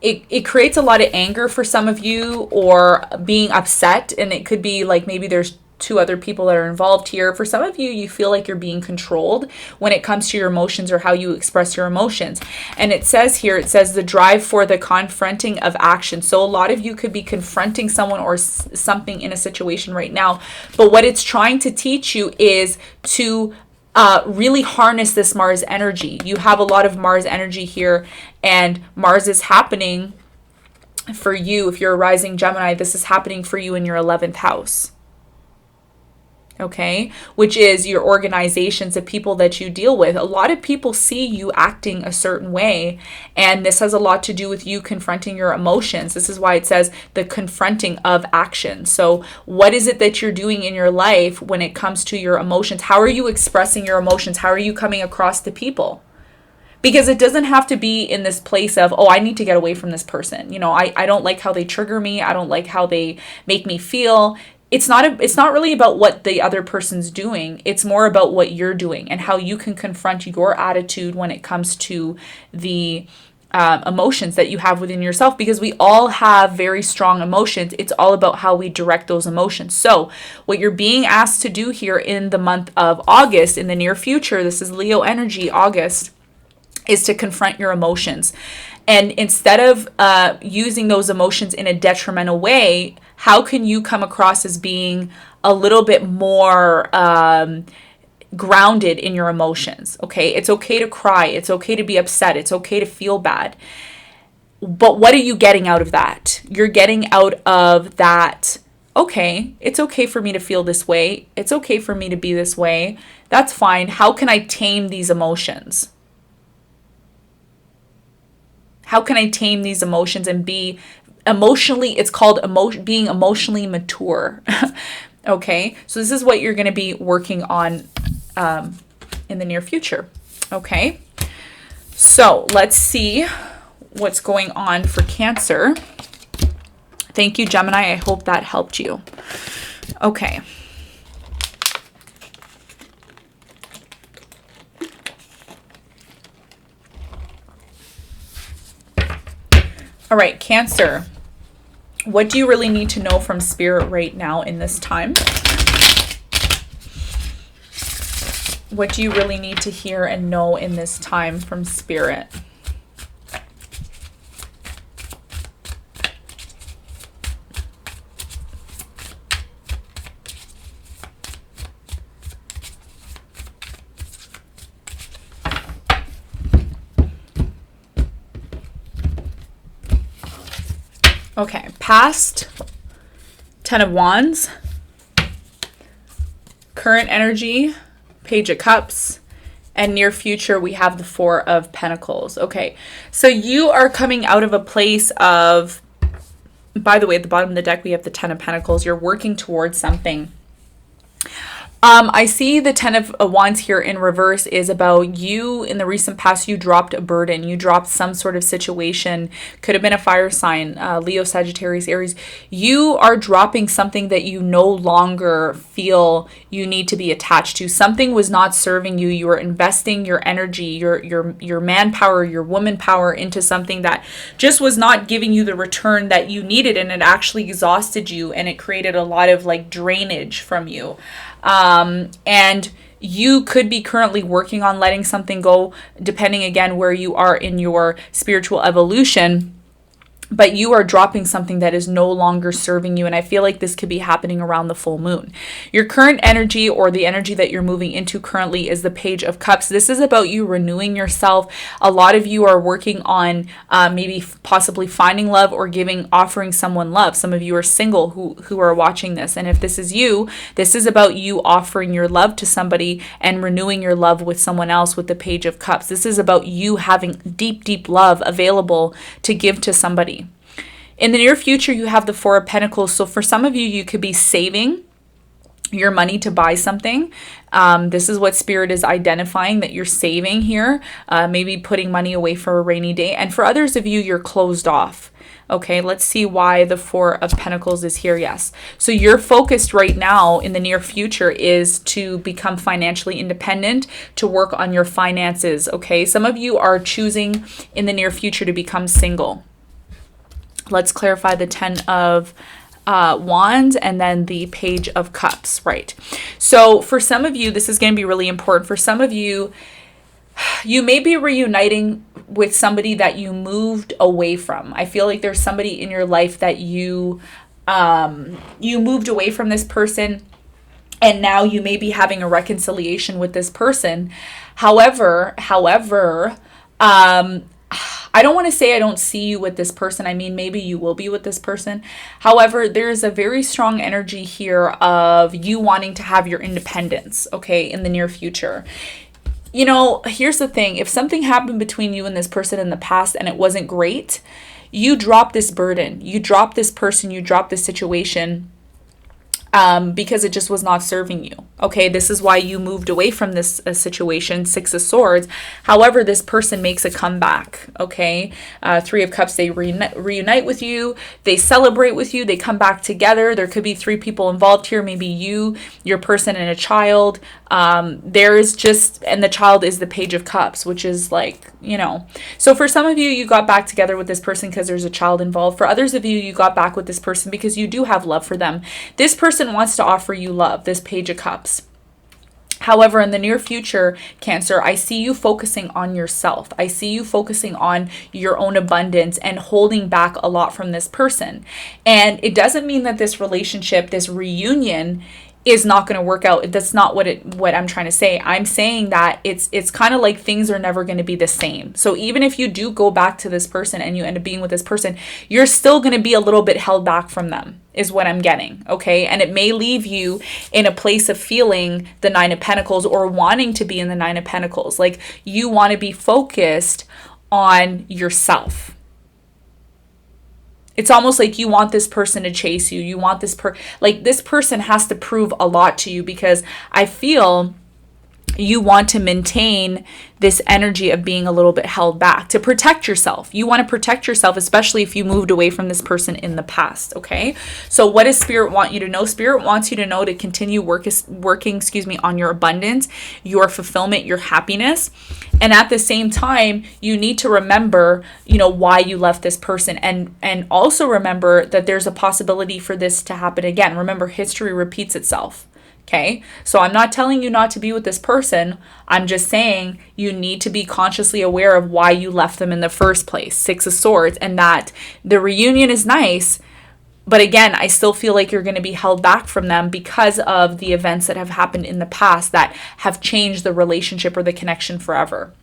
it creates a lot of anger for some of you or being upset. And it could be like maybe there's two other people that are involved here. For some of you, you feel like you're being controlled when it comes to your emotions or how you express your emotions. And it says here, it says the drive for the confronting of action. So a lot of you could be confronting someone or something in a situation right now. But what it's trying to teach you is to really harness this Mars energy. You have a lot of Mars energy here, and Mars is happening for you. If you're a rising Gemini, this is happening for you in your 11th house. Okay, which is your organizations, the people that you deal with. A lot of people see you acting a certain way, and this has a lot to do with you confronting your emotions. This is why it says the confronting of action. So what is it that you're doing in your life when it comes to your emotions? How are you expressing your emotions? How are you coming across to people? Because it doesn't have to be in this place of, oh, I need to get away from this person. You know, I don't like how they trigger me. I don't like how they make me feel. It's not really about what the other person's doing. It's more about what you're doing and how you can confront your attitude when it comes to the emotions that you have within yourself, because we all have very strong emotions. It's all about how we direct those emotions. So what you're being asked to do here in the month of August, in the near future, this is Leo energy, August, is to confront your emotions. And instead of using those emotions in a detrimental way, how can you come across as being a little bit more grounded in your emotions? Okay, it's okay to cry. It's okay to be upset. It's okay to feel bad. But what are you getting out of that? You're getting out of that, okay, it's okay for me to feel this way. It's okay for me to be this way. That's fine. How can I tame these emotions? How can I tame these emotions and be emotionally, it's called being emotionally mature. Okay, so this is what you're going to be working on in the near future. Okay, so let's see what's going on for Cancer. Thank you, Gemini. I hope that helped you. Okay. All right, Cancer. What do you really need to know from Spirit right now in this time? What do you really need to hear and know in this time from Spirit? Okay, past, 10 of Wands, current energy, Page of Cups, and near future we have the 4 of Pentacles. Okay, so you are coming out of a place of, by the way, at the bottom of the deck we have the 10 of Pentacles. You're working towards something. I see the 10 of Wands here in reverse is about you in the recent past. You dropped a burden. You dropped some sort of situation. Could have been a fire sign, Leo, Sagittarius, Aries. You are dropping something that you no longer feel you need to be attached to. Something was not serving you. You were investing your energy, your manpower, your woman power into something that just was not giving you the return that you needed, and it actually exhausted you, and it created a lot of like drainage from you. And you could be currently working on letting something go, depending again where you are in your spiritual evolution. But you are dropping something that is no longer serving you. And I feel like this could be happening around the full moon. Your current energy, or the energy that you're moving into currently, is the Page of Cups. This is about you renewing yourself. A lot of you are working on maybe possibly finding love or offering someone love. Some of you are single who are watching this. And if this is you, this is about you offering your love to somebody and renewing your love with someone else with the Page of Cups. This is about you having deep, deep love available to give to somebody. In the near future, you have the 4 of Pentacles. So for some of you, you could be saving your money to buy something. This is what Spirit is identifying, that you're saving here, maybe putting money away for a rainy day. And for others of you, you're closed off. Okay, let's see why the 4 of Pentacles is here. Yes. So you're focused right now in the near future is to become financially independent, to work on your finances. Okay, some of you are choosing in the near future to become single. Let's clarify the 10 of Wands and then the Page of Cups, right? So for some of you, this is going to be really important. For some of you, you may be reuniting with somebody that you moved away from. I feel like there's somebody in your life that you moved away from this person, and now you may be having a reconciliation with this person. However, I don't want to say I don't see you with this person. I mean, maybe you will be with this person. However, there's a very strong energy here of you wanting to have your independence, okay, in the near future. You know, here's the thing. If something happened between you and this person in the past and it wasn't great, you drop this burden. You drop this person. You drop this situation. Because it just was not serving you. Okay, this is why you moved away from this situation, 6 of Swords. However, this person makes a comeback. Okay, 3 of Cups, they reunite with you, they celebrate with you, they come back together. There could be 3 people involved here, maybe you, your person, and a child. There's just, and the child is the Page of Cups, which is like, you know. So for some of you, you got back together with this person because there's a child involved. For others of you, you got back with this person because you do have love for them. This person wants to offer you love, this Page of Cups. However, in the near future, Cancer, I see you focusing on yourself. I see you focusing on your own abundance and holding back a lot from this person. And it doesn't mean that this relationship, this reunion, is not going to work out. That's not what I'm trying to say. I'm saying that it's kind of like things are never going to be the same. So even if you do go back to this person and you end up being with this person, you're still going to be a little bit held back from them, is what I'm getting. Okay. And it may leave you in a place of feeling the 9 of Pentacles or wanting to be in the 9 of Pentacles. Like you want to be focused on yourself. It's almost like you want this person to chase you. You want this person has to prove a lot to you, because I feel you want to maintain this energy of being a little bit held back to protect yourself. You want to protect yourself, especially if you moved away from this person in the past. Okay. So what does Spirit want you to know? Spirit wants you to know to continue working, on your abundance, your fulfillment, your happiness. And at the same time, you need to remember, why you left this person, and also remember that there's a possibility for this to happen again. Remember, history repeats itself. Okay, so I'm not telling you not to be with this person. I'm just saying you need to be consciously aware of why you left them in the first place. Six of Swords, and that the reunion is nice, but again, I still feel like you're going to be held back from them because of the events that have happened in the past that have changed the relationship or the connection forever.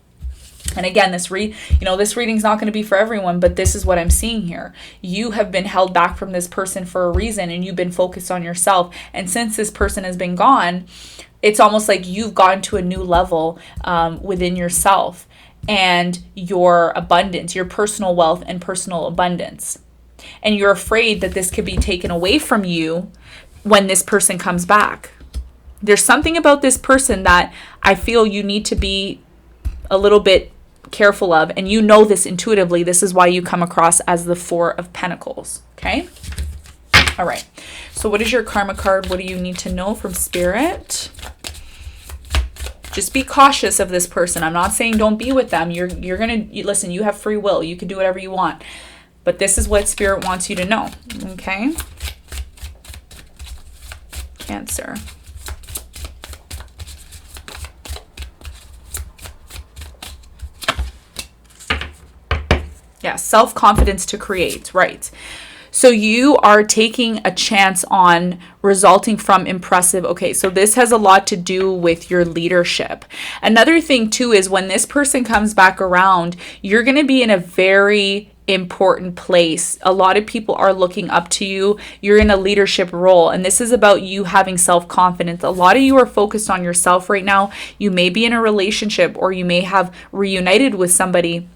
And again, this reading's not going to be for everyone, but this is what I'm seeing here. You have been held back from this person for a reason, and you've been focused on yourself. And since this person has been gone, it's almost like you've gone to a new level within yourself and your abundance, your personal wealth and personal abundance. And you're afraid that this could be taken away from you when this person comes back. There's something about this person that I feel you need to be a little bit careful of, and this intuitively. This is why you come across as the Four of Pentacles. Okay. All right. So what is your karma card? What do you need to know from Spirit? Just be cautious of this person. I'm not saying don't be with them. You're going to listen. You have free will. You can do whatever you want, but this is what Spirit wants you to know. Okay. Cancer. Yeah, self-confidence to create, right. So you are taking a chance on resulting from impressive. Okay, so this has a lot to do with your leadership. Another thing too is when this person comes back around, you're going to be in a very important place. A lot of people are looking up to you. You're in a leadership role, and this is about you having self-confidence. A lot of you are focused on yourself right now. You may be in a relationship, or you may have reunited with somebody,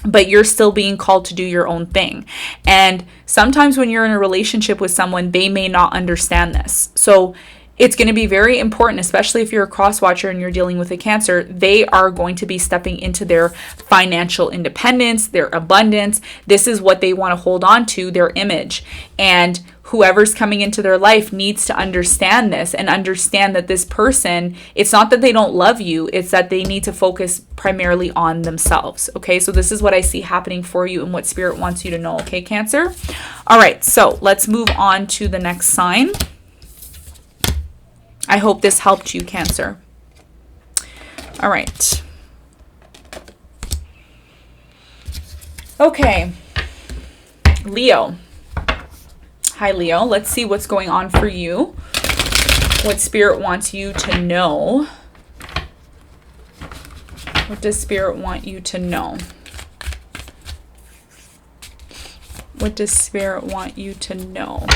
but you're still being called to do your own thing. And sometimes when you're in a relationship with someone, they may not understand this. So it's going to be very important, especially if you're a cross watcher and you're dealing with a Cancer. They are going to be stepping into their financial independence, their abundance. This is what they want to hold on to, their image. And whoever's coming into their life needs to understand this and understand that this person, it's not that they don't love you, it's that they need to focus primarily on themselves. Okay, so this is what I see happening for you and what Spirit wants you to know. Okay, Cancer? All right, so let's move on to the next sign. I hope this helped you, Cancer. All right. Okay, Leo. Hi, Leo. Let's see what's going on for you. What Spirit wants you to know. What does Spirit want you to know? What does Spirit want you to know?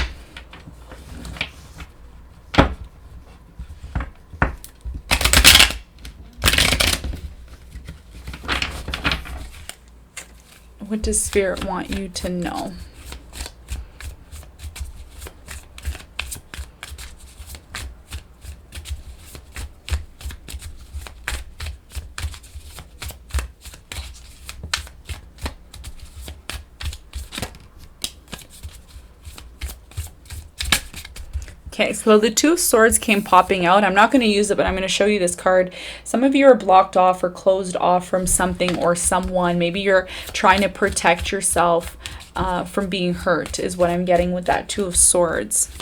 What does Spirit want you to know? Okay, so the Two of Swords came popping out. I'm not going to use it, but I'm going to show you this card. Some of you are blocked off or closed off from something or someone. Maybe you're trying to protect yourself from being hurt, is what I'm getting with that Two of Swords.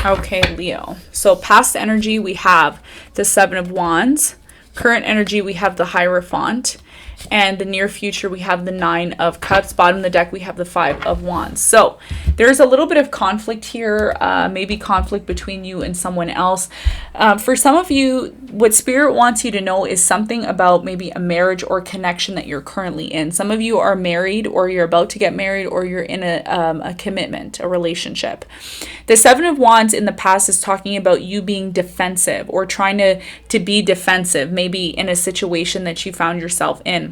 Okay, Leo. So past energy, we have the Seven of Wands. Current energy, we have the Hierophant. And the near future, we have the Nine of Cups. Bottom of the deck, we have the Five of Wands. So there's a little bit of conflict here, maybe conflict between you and someone else. For some of you, what Spirit wants you to know is something about maybe a marriage or connection that you're currently in. Some of you are married, or you're about to get married, or you're in a commitment, a relationship. The Seven of Wands in the past is talking about you being defensive or trying to be defensive, maybe in a situation that you found yourself in.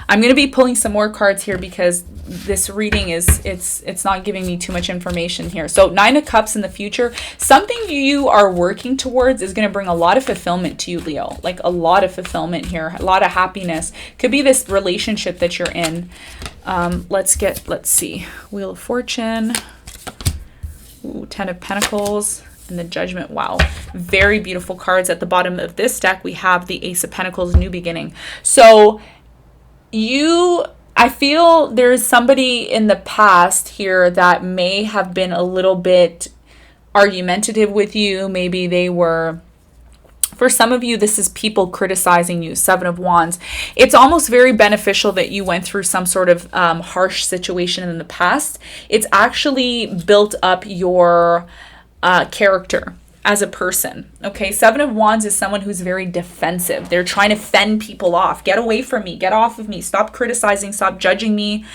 I'm going to be pulling some more cards here because this reading it's not giving me too much information here. So Nine of Cups in the future, something you are working towards is going to bring a lot of fulfillment to you, Leo. Like a lot of fulfillment here, a lot of happiness. Could be this relationship that you're in. Let's see. Wheel of Fortune. Ooh, Ten of Pentacles. And the Judgment. Wow. Very beautiful cards. At the bottom of this deck, we have the Ace of Pentacles, New Beginning. So I feel there's somebody in the past here that may have been a little bit argumentative with you. Maybe they were, for some of you, this is people criticizing you. Seven of Wands. It's almost very beneficial that you went through some sort of harsh situation in the past. It's actually built up your character as a person. Okay, Seven of Wands is someone who's very defensive. They're trying to fend people off. Get away from me. Get off of me. Stop criticizing. Stop judging me.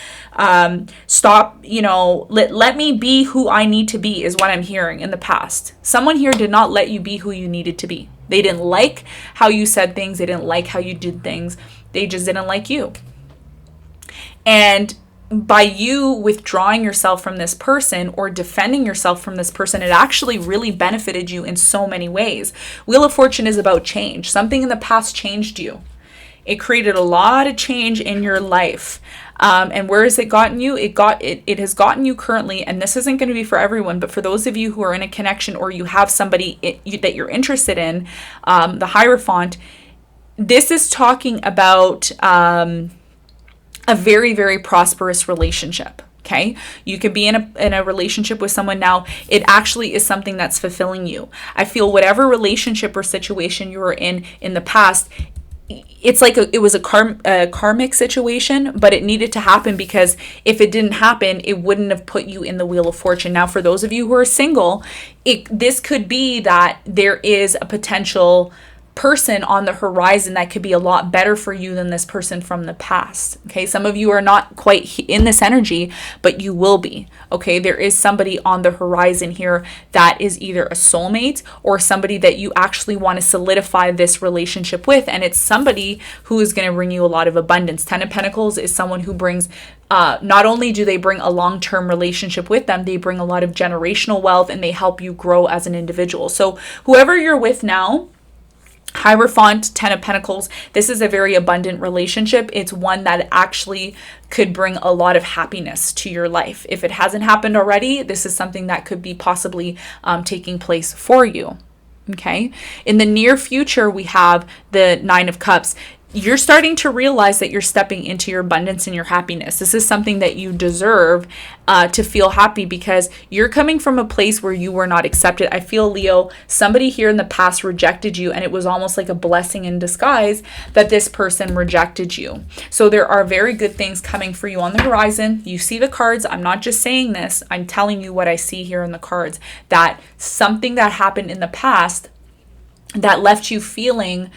Stop, let me be who I need to be is what I'm hearing in the past. Someone here did not let you be who you needed to be. They didn't like how you said things. They didn't like how you did things. They just didn't like you. And by you withdrawing yourself from this person or defending yourself from this person, it actually really benefited you in so many ways. Wheel of Fortune is about change. Something in the past changed you. It created a lot of change in your life. And where has it gotten you? It has gotten you currently, and this isn't going to be for everyone, but for those of you who are in a connection or you have somebody that you're interested in, the Hierophant, this is talking about a very, very prosperous relationship. Okay. You could be in a relationship with someone now. It actually is something that's fulfilling you. I feel whatever relationship or situation you were in the past, it's like it was a karmic situation, but it needed to happen because if it didn't happen, it wouldn't have put you in the Wheel of Fortune. Now, for those of you who are single, this could be that there is a potential person on the horizon that could be a lot better for you than this person from the past. Okay, some of you are not quite in this energy, but you will be. Okay, there is somebody on the horizon here that is either a soulmate or somebody that you actually want to solidify this relationship with, and it's somebody who is going to bring you a lot of abundance. Ten of Pentacles is someone who brings not only do they bring a long-term relationship with them, they bring a lot of generational wealth and they help you grow as an individual. So whoever you're with now, Hierophant, Ten of Pentacles, this is a very abundant relationship. It's one that actually could bring a lot of happiness to your life. If it hasn't happened already, this is something that could be possibly taking place for you. Okay. In the near future, we have the Nine of Cups. You're starting to realize that you're stepping into your abundance and your happiness. This is something that you deserve to feel happy because you're coming from a place where you were not accepted. I feel, Leo, somebody here in the past rejected you, and it was almost like a blessing in disguise that this person rejected you. So there are very good things coming for you on the horizon. You see the cards. I'm not just saying this. I'm telling you what I see here in the cards, that something that happened in the past that left you feeling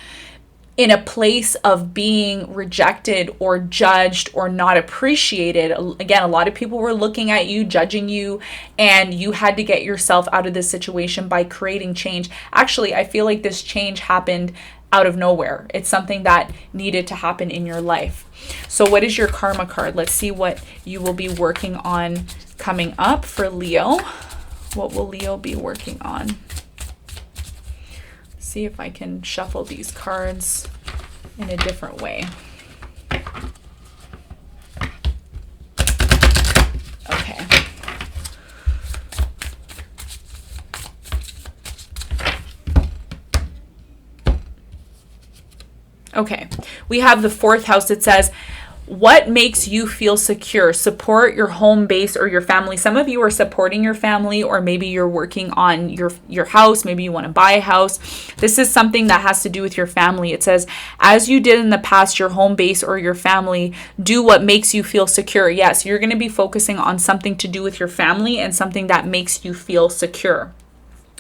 in a place of being rejected or judged or not appreciated. Again, a lot of people were looking at you, judging you, and you had to get yourself out of this situation by creating change. Actually, I feel like this change happened out of nowhere. It's something that needed to happen in your life. So what is your karma card? Let's see what you will be working on coming up for Leo. What will Leo be working on? See if I can shuffle these cards in a different way. Okay. Okay. We have the fourth house. It says, What makes you feel secure? Support your home base or your family. Some of you are supporting your family, or maybe you're working on your house. Maybe you want to buy a house. This is something that has to do with your family. It says, as you did in the past, your home base or your family, do what makes you feel secure. Yes, you're going to be focusing on something to do with your family and something that makes you feel secure.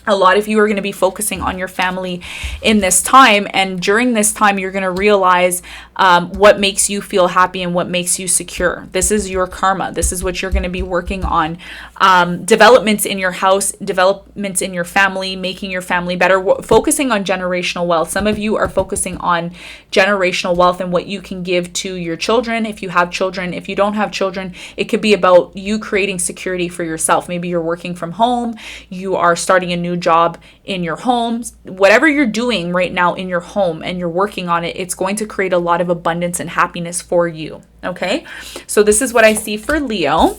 A lot of you are going to be focusing on your family in this time. And during this time, you're going to realize what makes you feel happy and what makes you secure. This is your karma. This is what you're going to be working on. Developments in your house, developments in your family, making your family better, focusing on generational wealth. Some of you are focusing on generational wealth and what you can give to your children. If you have children, if you don't have children, it could be about you creating security for yourself. Maybe you're working from home. You are starting a new job in your home. Whatever you're doing right now in your home and you're working on it, it's going to create a lot of abundance and happiness for you. Okay, so this is what I see for Leo.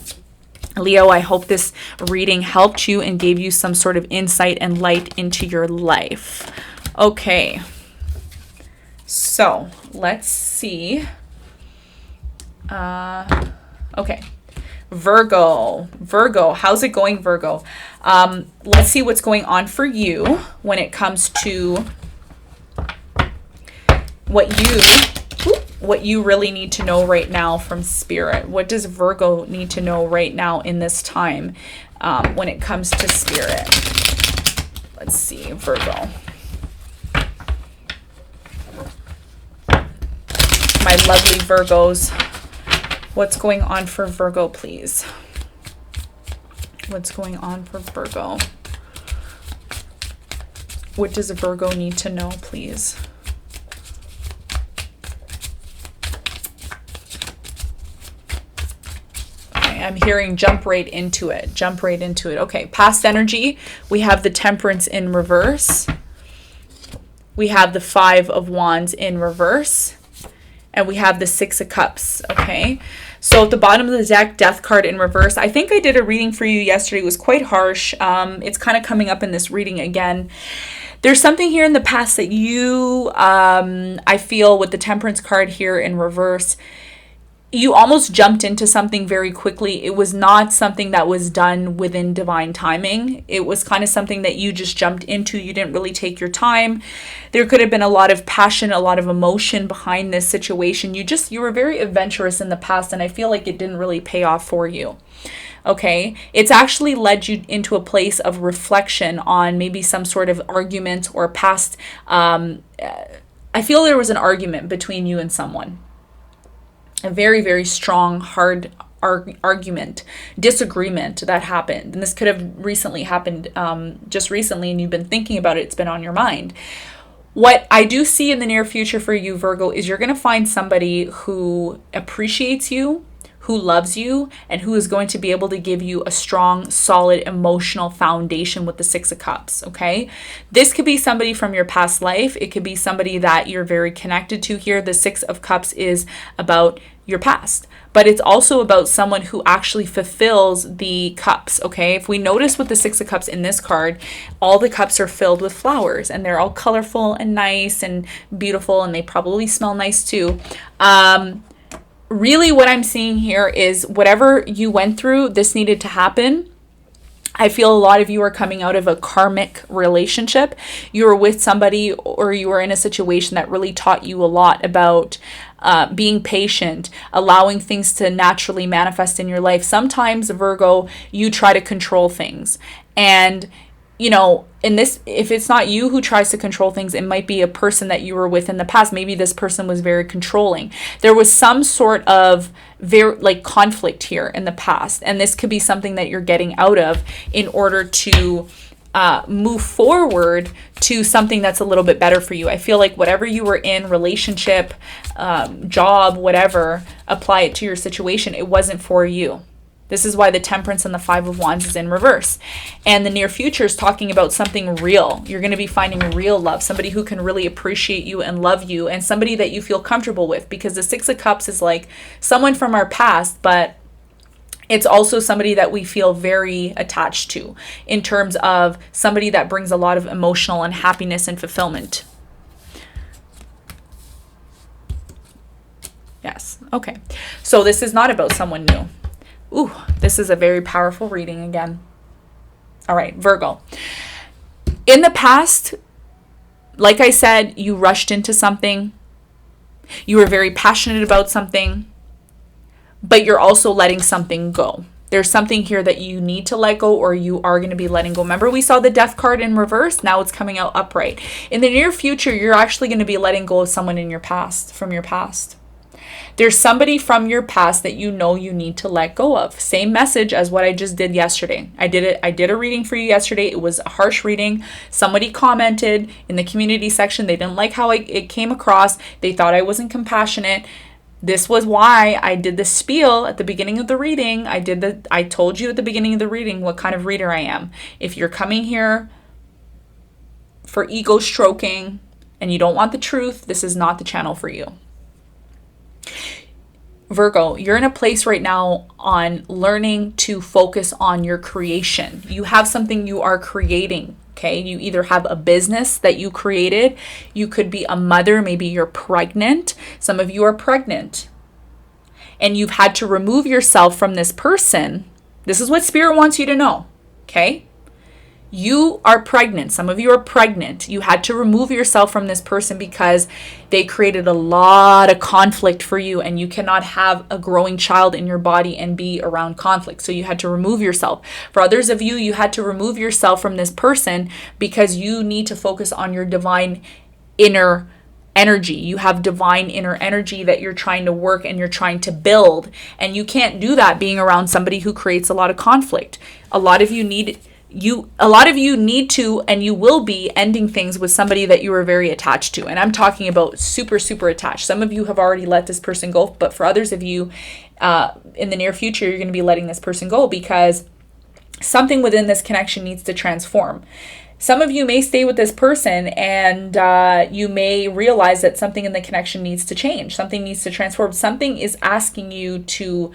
Leo, I hope this reading helped you and gave you some sort of insight and light into your life. Okay, so let's see. Okay. Virgo, how's it going, Virgo? Let's see what's going on for you when it comes to what you really need to know right now from Spirit. What does Virgo need to know right now in this time when it comes to Spirit? Let's see, Virgo. My lovely Virgos. What's going on for Virgo, please? What's going on for Virgo? What does Virgo need to know, please? Okay, I'm hearing jump right into it. Jump right into it. Okay, past energy. We have the Temperance in reverse. We have the Five of Wands in reverse. And we have the Six of Cups, okay? So at the bottom of the deck, Death card in reverse. I think I did a reading for you yesterday. It was quite harsh. It's kind of coming up in this reading again. There's something here in the past that you, I feel with the Temperance card here in reverse, you almost jumped into something very quickly. It was not something that was done within divine timing. It was kind of something that you just jumped into. You didn't really take your time. There could have been a lot of passion, a lot of emotion behind this situation. You were very adventurous in the past, and I feel like it didn't really pay off for you. Okay, it's actually led you into a place of reflection on maybe some sort of argument or past. I feel there was an argument between you and someone. A very, very strong, hard argument, disagreement that happened. And this could have recently happened just recently, and you've been thinking about it. It's been on your mind. What I do see in the near future for you, Virgo, is you're going to find somebody who appreciates you, who loves you, and who is going to be able to give you a strong, solid emotional foundation with the Six of Cups, okay? This could be somebody from your past life. It could be somebody that you're very connected to here. The Six of Cups is about your past, but it's also about someone who actually fulfills the cups, okay? If we notice with the Six of Cups in this card, all the cups are filled with flowers, and they're all colorful and nice and beautiful, and they probably smell nice too. Really what I'm seeing here is whatever you went through, this needed to happen. I feel a lot of you are coming out of a karmic relationship. You were with somebody, or you were in a situation that really taught you a lot about being patient, allowing things to naturally manifest in your life. Sometimes, Virgo, you try to control things. And you know, in this, if it's not you who tries to control things, it might be a person that you were with in the past. Maybe this person was very controlling. There was some sort of conflict here in the past, and this could be something that you're getting out of in order to move forward to something that's a little bit better for you. I feel like whatever you were in, relationship, job, whatever, apply it to your situation. It wasn't for you. This is why the Temperance and the Five of Wands is in reverse. And the near future is talking about something real. You're going to be finding real love, somebody who can really appreciate you and love you, and somebody that you feel comfortable with, because the Six of Cups is like someone from our past, but it's also somebody that we feel very attached to in terms of somebody that brings a lot of emotional and happiness and fulfillment. Yes. Okay. So this is not about someone new. Ooh, this is a very powerful reading again. All right, Virgo. In the past, like I said, you rushed into something. You were very passionate about something, but you're also letting something go. There's something here that you need to let go, or you are going to be letting go. Remember, we saw the death card in reverse. Now it's coming out upright. In the near future, you're actually going to be letting go of someone in your past, from your past. There's somebody from your past that you know you need to let go of. Same message as what I just did yesterday. I did a reading for you yesterday. It was a harsh reading. Somebody commented in the community section. They didn't like how it came across. They thought I wasn't compassionate. This was why I did the spiel at the beginning of the reading. I told you at the beginning of the reading what kind of reader I am. If you're coming here for ego stroking and you don't want the truth, this is not the channel for you. Virgo, you're in a place right now on learning to focus on your creation. You have something you are creating. Okay, you either have a business that you created, you could be a mother, maybe you're pregnant. Some of you are pregnant and you've had to remove yourself from this person. This is what Spirit wants you to know, okay? You are pregnant. Some of you are pregnant. You had to remove yourself from this person because they created a lot of conflict for you, and you cannot have a growing child in your body and be around conflict. So you had to remove yourself. For others of you, you had to remove yourself from this person because you need to focus on your divine inner energy. You have divine inner energy that you're trying to work and you're trying to build. And you can't do that being around somebody who creates a lot of conflict. A lot of you need to, and you will be ending things with somebody that you are very attached to. And I'm talking about super, super attached. Some of you have already let this person go, but for others of you, in the near future, you're going to be letting this person go because something within this connection needs to transform. Some of you may stay with this person and you may realize that something in the connection needs to change. Something needs to transform. Something is asking you to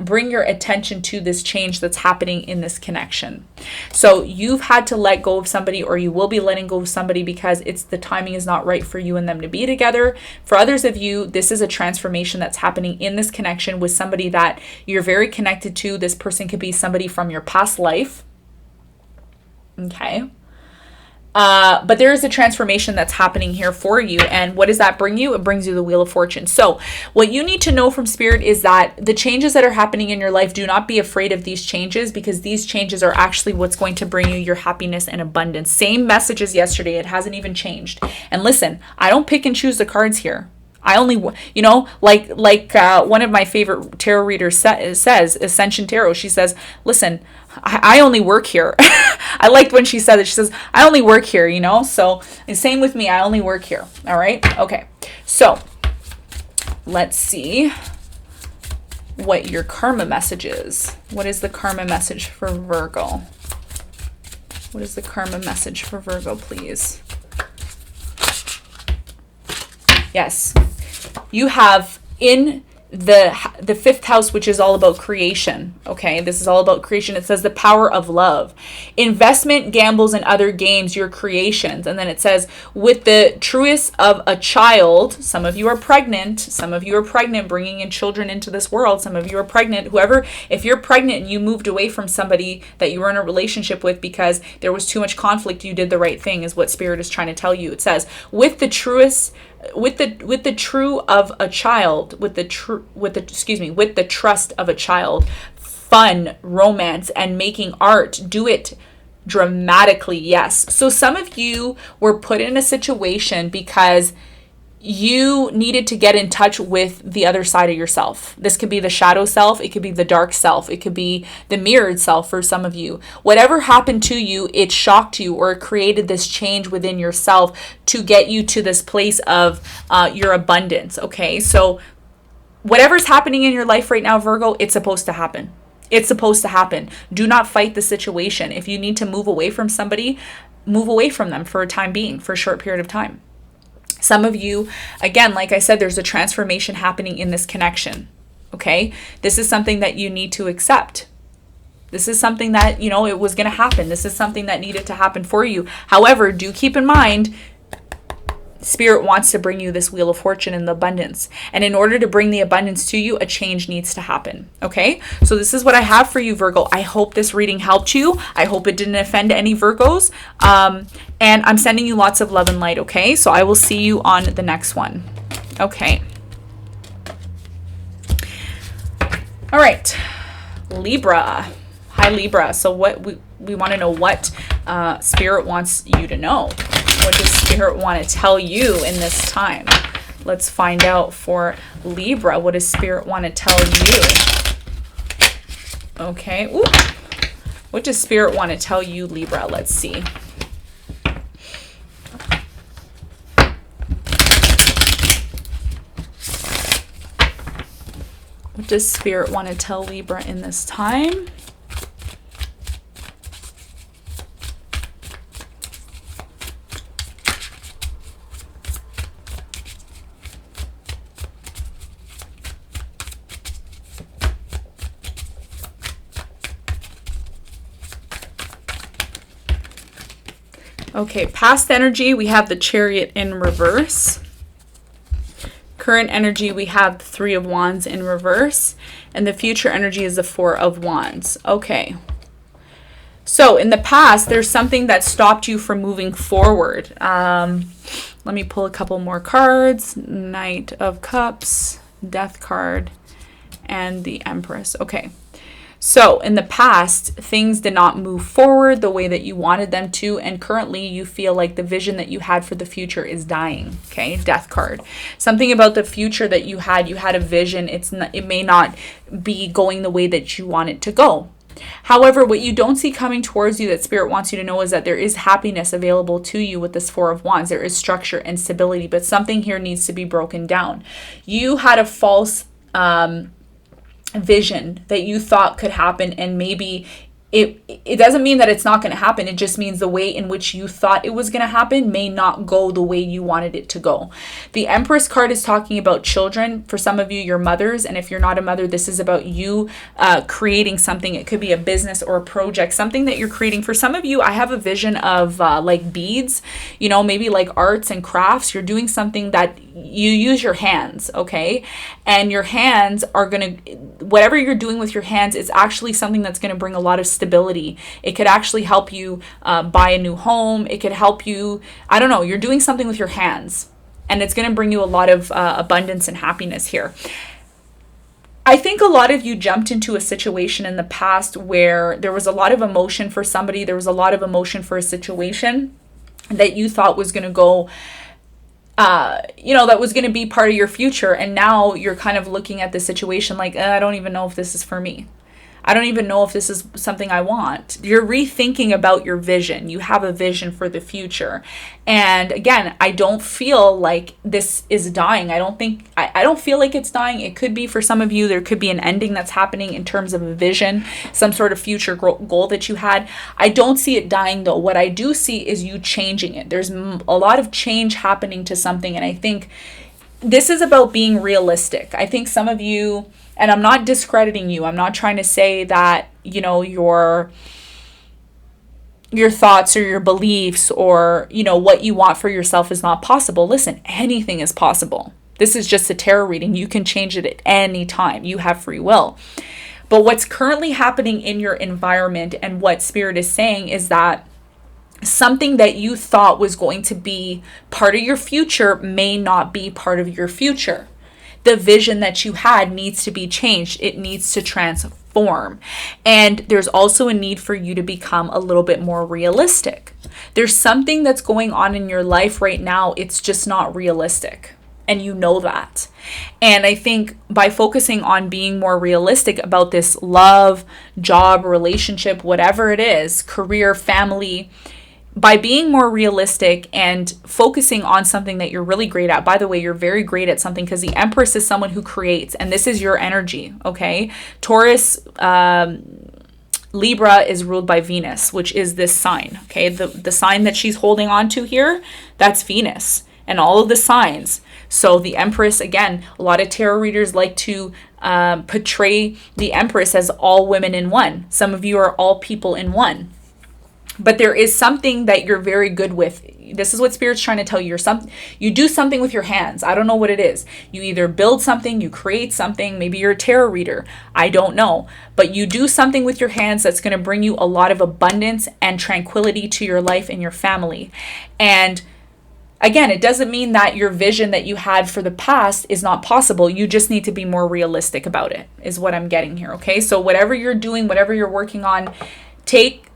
bring your attention to this change that's happening in this connection. So you've had to let go of somebody, or you will be letting go of somebody because the timing is not right for you and them to be together. For others of you, this is a transformation that's happening in this connection with somebody that you're very connected to. This person could be somebody from your past life. Okay. But there is a transformation that's happening here for you. And what does that bring you? It brings you the Wheel of Fortune. So what you need to know from Spirit is that the changes that are happening in your life, do not be afraid of these changes, because these changes are actually what's going to bring you your happiness and abundance. Same message as yesterday. It hasn't even changed. And listen, I don't pick and choose the cards here. I only, like one of my favorite tarot readers says, Ascension Tarot, she says, listen, I only work here. I liked when she said it. She says, I only work here, So the same with me. I only work here. All right. Okay. So let's see what your karma message is. What is the karma message for Virgo? What is the karma message for Virgo, please? Yes. You have in the fifth house, which is all about creation. Okay, this is all about creation. It says the power of love, investment, gambles, and other games, your creations. And then it says with the truest of a child. Some of you are pregnant. Some of you are pregnant, bringing in children into this world. Some of you are pregnant. If you're pregnant and you moved away from somebody that you were in a relationship with because there was too much conflict, you did the right thing, is what Spirit is trying to tell you. It says with the trust of a child, fun, romance, and making art. Do it dramatically. Yes. So some of you were put in a situation because you needed to get in touch with the other side of yourself. This could be the shadow self. It could be the dark self. It could be the mirrored self for some of you. Whatever happened to you, it shocked you, or it created this change within yourself to get you to this place of your abundance. Okay, so whatever's happening in your life right now, Virgo, it's supposed to happen. It's supposed to happen. Do not fight the situation. If you need to move away from somebody, move away from them for a time being, for a short period of time. Some of you, again, like I said, there's a transformation happening in this connection. Okay? This is something that you need to accept. This is something that, it was going to happen. This is something that needed to happen for you. However, do keep in mind, Spirit wants to bring you this wheel of fortune and the abundance. And in order to bring the abundance to you, a change needs to happen. Okay? So this is what I have for you, Virgo. I hope this reading helped you. I hope it didn't offend any Virgos. And I'm sending you lots of love and light. Okay? So I will see you on the next one. Okay. All right. Libra. Hi, Libra. So what we want to know what Spirit wants you to know. What does Spirit want to tell you in this time? Let's find out for Libra. What does Spirit want to tell you? Okay. Ooh. What does Spirit want to tell you, Libra? Let's see. What does Spirit want to tell Libra in this time? Okay, past energy, we have the Chariot in reverse. Current energy, we have the Three of Wands in reverse. And the future energy is the Four of Wands. Okay. So in the past, there's something that stopped you from moving forward. Let me pull a couple more cards. Knight of Cups, Death card, and the Empress. Okay. So in the past, things did not move forward the way that you wanted them to, and currently you feel like the vision that you had for the future is dying. Okay, Death card. Something about the future that you had a vision. It may not be going the way that you want it to go. However, what you don't see coming towards you that Spirit wants you to know is that there is happiness available to you with this Four of Wands. There is structure and stability, but something here needs to be broken down. You had a false vision that you thought could happen, and maybe it doesn't mean that it's not going to happen. It just means the way in which you thought it was going to happen may not go the way you wanted it to go. The Empress card is talking about children. For some of you, your mothers, and if you're not a mother, this is about you creating something. It could be a business or a project, something that you're creating. For some of you, I have a vision of like beads, maybe like arts and crafts. You're doing something that you use your hands, okay? And your hands are going to, whatever you're doing with your hands, is actually something that's going to bring a lot of stability. It could actually help you buy a new home. It could help you, I don't know, you're doing something with your hands, and it's going to bring you a lot of abundance and happiness here. I think a lot of you jumped into a situation in the past where there was a lot of emotion for somebody. There was a lot of emotion for a situation that you thought was going to go, that was going to be part of your future. And now you're kind of looking at the situation like, I don't even know if this is for me. I don't even know if this is something I want. You're rethinking about your vision. You have a vision for the future. And again, I don't feel like this is dying. I don't feel like it's dying. It could be for some of you, there could be an ending that's happening in terms of a vision, some sort of future goal that you had. I don't see it dying though. What I do see is you changing it. There's a lot of change happening to something. And I think this is about being realistic. I think some of you, and I'm not discrediting you. I'm not trying to say that, your thoughts or your beliefs or, what you want for yourself is not possible. Listen, anything is possible. This is just a tarot reading. You can change it at any time. You have free will. But what's currently happening in your environment and what Spirit is saying is that something that you thought was going to be part of your future may not be part of your future. The vision that you had needs to be changed. It needs to transform. And there's also a need for you to become a little bit more realistic. There's something that's going on in your life right now. It's just not realistic. And you know that. And I think by focusing on being more realistic about this love, job, relationship, whatever it is, career, family, by being more realistic and focusing on something that you're really great at. By the way, you're very great at something because the Empress is someone who creates, and this is your energy, okay? Taurus, Libra is ruled by Venus, which is this sign, okay? The sign that she's holding on to here, that's Venus and all of the signs. So the Empress, again, a lot of tarot readers like to portray the Empress as all women in one. Some of you are all people in one. But there is something that you're very good with. This is what Spirit's trying to tell you. You do something with your hands. I don't know what it is. You either build something, you create something. Maybe you're a tarot reader. I don't know. But you do something with your hands that's going to bring you a lot of abundance and tranquility to your life and your family. And again, it doesn't mean that your vision that you had for the past is not possible. You just need to be more realistic about it, is what I'm getting here. Okay. So whatever you're doing, whatever you're working on, take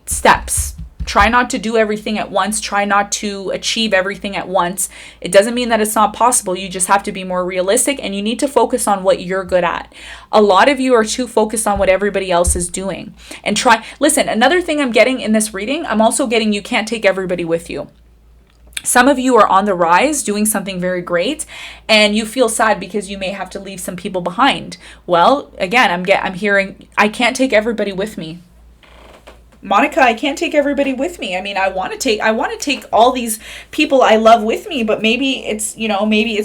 steps. Try not to do everything at once. Try not to achieve everything at once. It doesn't mean that it's not possible. You just have to be more realistic, and you need to focus on what you're good at. A lot of you are too focused on what everybody else is doing. And listen, another thing I'm getting in this reading, I'm also getting you can't take everybody with you. Some of you are on the rise doing something very great, and you feel sad because you may have to leave some people behind. Well, again, I'm hearing I can't take everybody with me. Monica, I can't take everybody with me. I mean, I want to take all these people I love with me, but maybe it's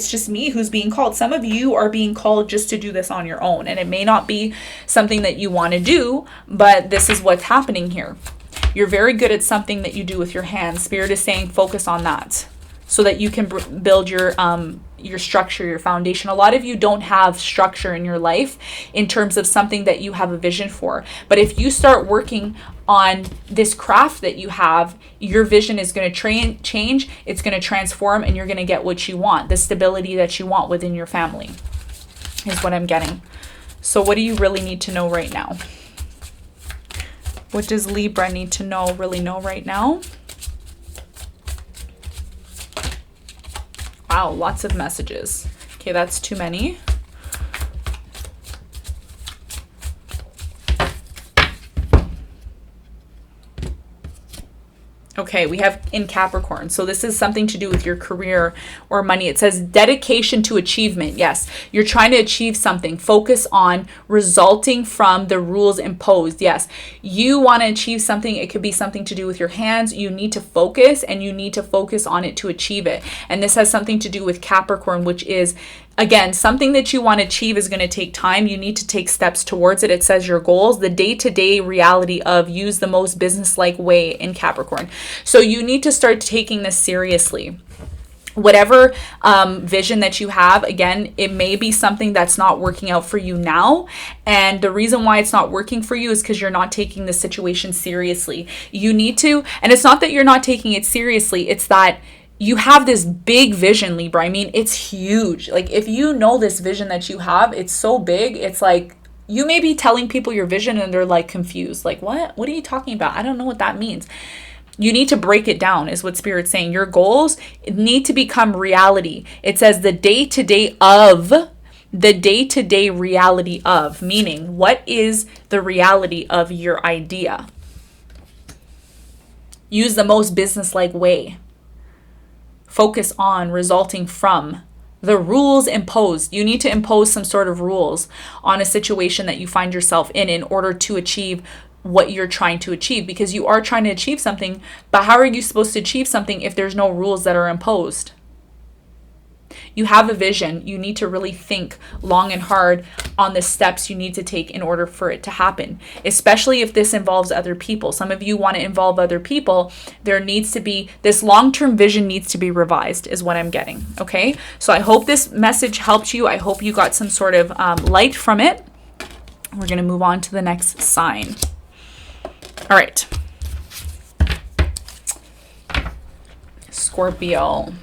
just me who's being called. Some of you are being called just to do this on your own, and it may not be something that you want to do, but this is what's happening here. You're very good at something that you do with your hands. Spirit is saying focus on that so that you can build your structure, your foundation. A lot of you don't have structure in your life in terms of something that you have a vision for. But if you start working on this craft that you have, your vision is going to change, it's going to transform, and you're going to get what you want, the stability that you want within your family, is what I'm getting. So what do you really need to know right now? What does Libra need to really know right now? Wow, lots of messages. Okay, that's too many. Okay, we have in Capricorn. So this is something to do with your career or money. It says dedication to achievement. Yes, you're trying to achieve something. Focus on resulting from the rules imposed. Yes, you want to achieve something. It could be something to do with your hands. You need to focus, and you need to focus on it to achieve it. And this has something to do with Capricorn, which is, again, something that you want to achieve is going to take time. You need to take steps towards it. It says your goals, the day-to-day reality of use the most business-like way in Capricorn. So you need to start taking this seriously. Whatever vision that you have, again, it may be something that's not working out for you now. And the reason why it's not working for you is because you're not taking the situation seriously. You need to, and it's not that you're not taking it seriously, it's that you have this big vision, Libra. I mean, it's huge. Like, if you know this vision that you have, it's so big. It's like, you may be telling people your vision and they're like confused. Like, what? What are you talking about? I don't know what that means. You need to break it down, is what Spirit's saying. Your goals need to become reality. It says the day-to-day reality of, meaning what is the reality of your idea? Use the most business-like way. Focus on resulting from the rules imposed. You need to impose some sort of rules on a situation that you find yourself in order to achieve what you're trying to achieve, because you are trying to achieve something, but how are you supposed to achieve something if there's no rules that are imposed? You have a vision. You need to really think long and hard on the steps you need to take in order for it to happen, especially if this involves other people. Some of you want to involve other people. There needs to be, this long-term vision needs to be revised, is what I'm getting. Okay, so I hope this message helped you. I hope you got some sort of light from it. We're going to move on to the next sign. All right, Scorpio.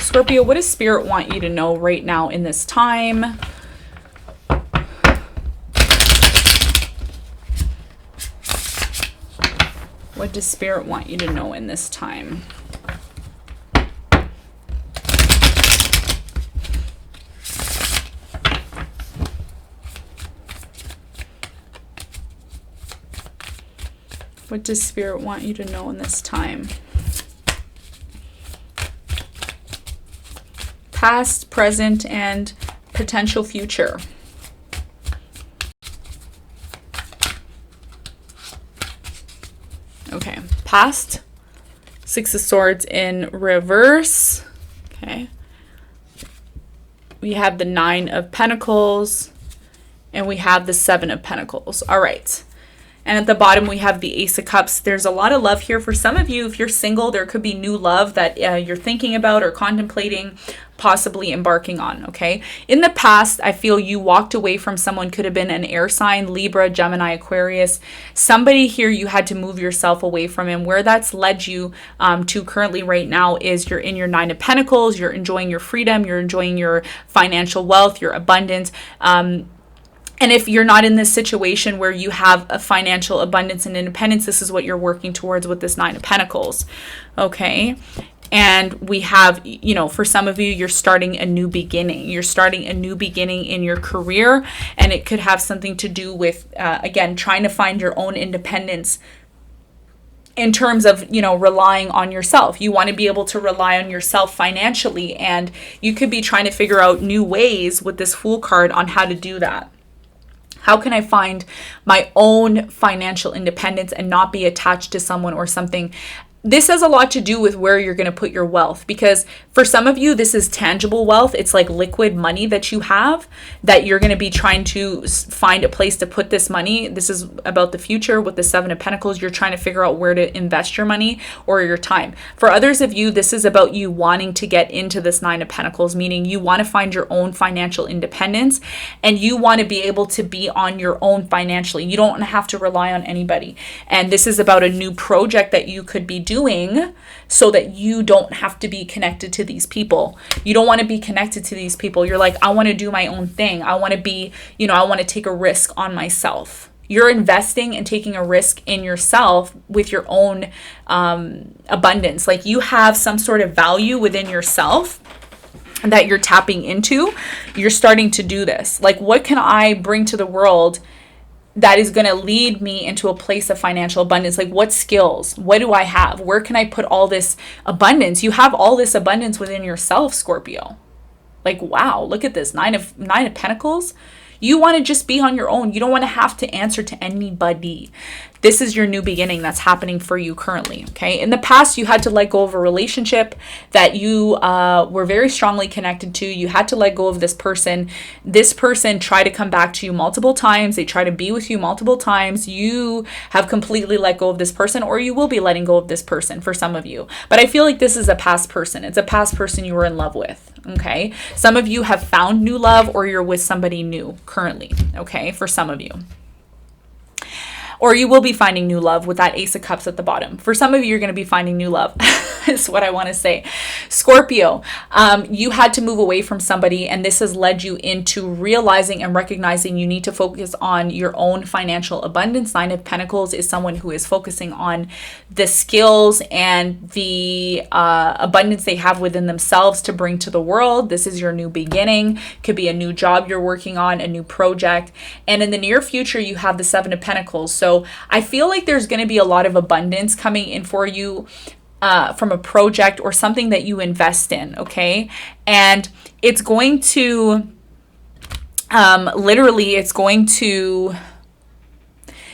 Scorpio, what does Spirit want you to know right now in this time? What does Spirit want you to know in this time? What does Spirit want you to know in this time? Past, present, and potential future. Okay, past, Six of Swords in reverse. Okay. We have the Nine of Pentacles And we have the Seven of Pentacles. All right. And at the bottom, we have the Ace of Cups. There's a lot of love here. For some of you, if you're single, there could be new love that you're thinking about or contemplating, possibly embarking on, okay? In the past, I feel you walked away from someone, could have been an air sign, Libra, Gemini, Aquarius. Somebody here you had to move yourself away from, and where that's led you to currently right now is you're in your Nine of Pentacles, you're enjoying your freedom, you're enjoying your financial wealth, your abundance. And if you're not in this situation where you have a financial abundance and independence, this is what you're working towards with this Nine of Pentacles, okay? And we have, you know, for some of you, you're starting a new beginning. You're starting a new beginning in your career, and it could have something to do with, again, trying to find your own independence in terms of, you know, relying on yourself. You want to be able to rely on yourself financially, and you could be trying to figure out new ways with this Fool card on how to do that. How can I find my own financial independence and not be attached to someone or something? This has a lot to do with where you're going to put your wealth, because for some of you, this is tangible wealth. It's like liquid money that you have that you're going to be trying to find a place to put this money. This is about the future with the Seven of Pentacles. You're trying to figure out where to invest your money or your time. For others of you, this is about you wanting to get into this Nine of Pentacles, meaning you want to find your own financial independence and you want to be able to be on your own financially. You don't have to rely on anybody. And this is about a new project that you could be doing so that you don't have to be connected to these people. You don't want to be connected to these people. You're like, I want to do my own thing. I want to be, you know, I want to take a risk on myself. You're investing and taking a risk in yourself with your own abundance. Like you have some sort of value within yourself that you're tapping into. You're starting to do this. Like, what can I bring to the world that is going to lead me into a place of financial abundance? Like, what skills? What do I have? Where can I put all this abundance? You have all this abundance within yourself, Scorpio. Like, wow, look at this. Nine of Pentacles. You want to just be on your own. You don't want to have to answer to anybody. This is your new beginning that's happening for you currently, okay? In the past, you had to let go of a relationship that you were very strongly connected to. You had to let go of this person. This person tried to come back to you multiple times. They try to be with you multiple times. You have completely let go of this person, or you will be letting go of this person for some of you. But I feel like this is a past person. It's a past person you were in love with, okay? Some of you have found new love, or you're with somebody new currently, okay? For some of you. Or you will be finding new love with that Ace of Cups at the bottom. For some of you, you're going to be finding new love. Is what I want to say. Scorpio, you had to move away from somebody, and this has led you into realizing and recognizing you need to focus on your own financial abundance. Nine of Pentacles is someone who is focusing on the skills and the abundance they have within themselves to bring to the world. This is your new beginning. Could be a new job you're working on, a new project. And in the near future, you have the Seven of Pentacles. So I feel like there's going to be a lot of abundance coming in for you from a project or something that you invest in, okay? And it's going to, literally, it's going to,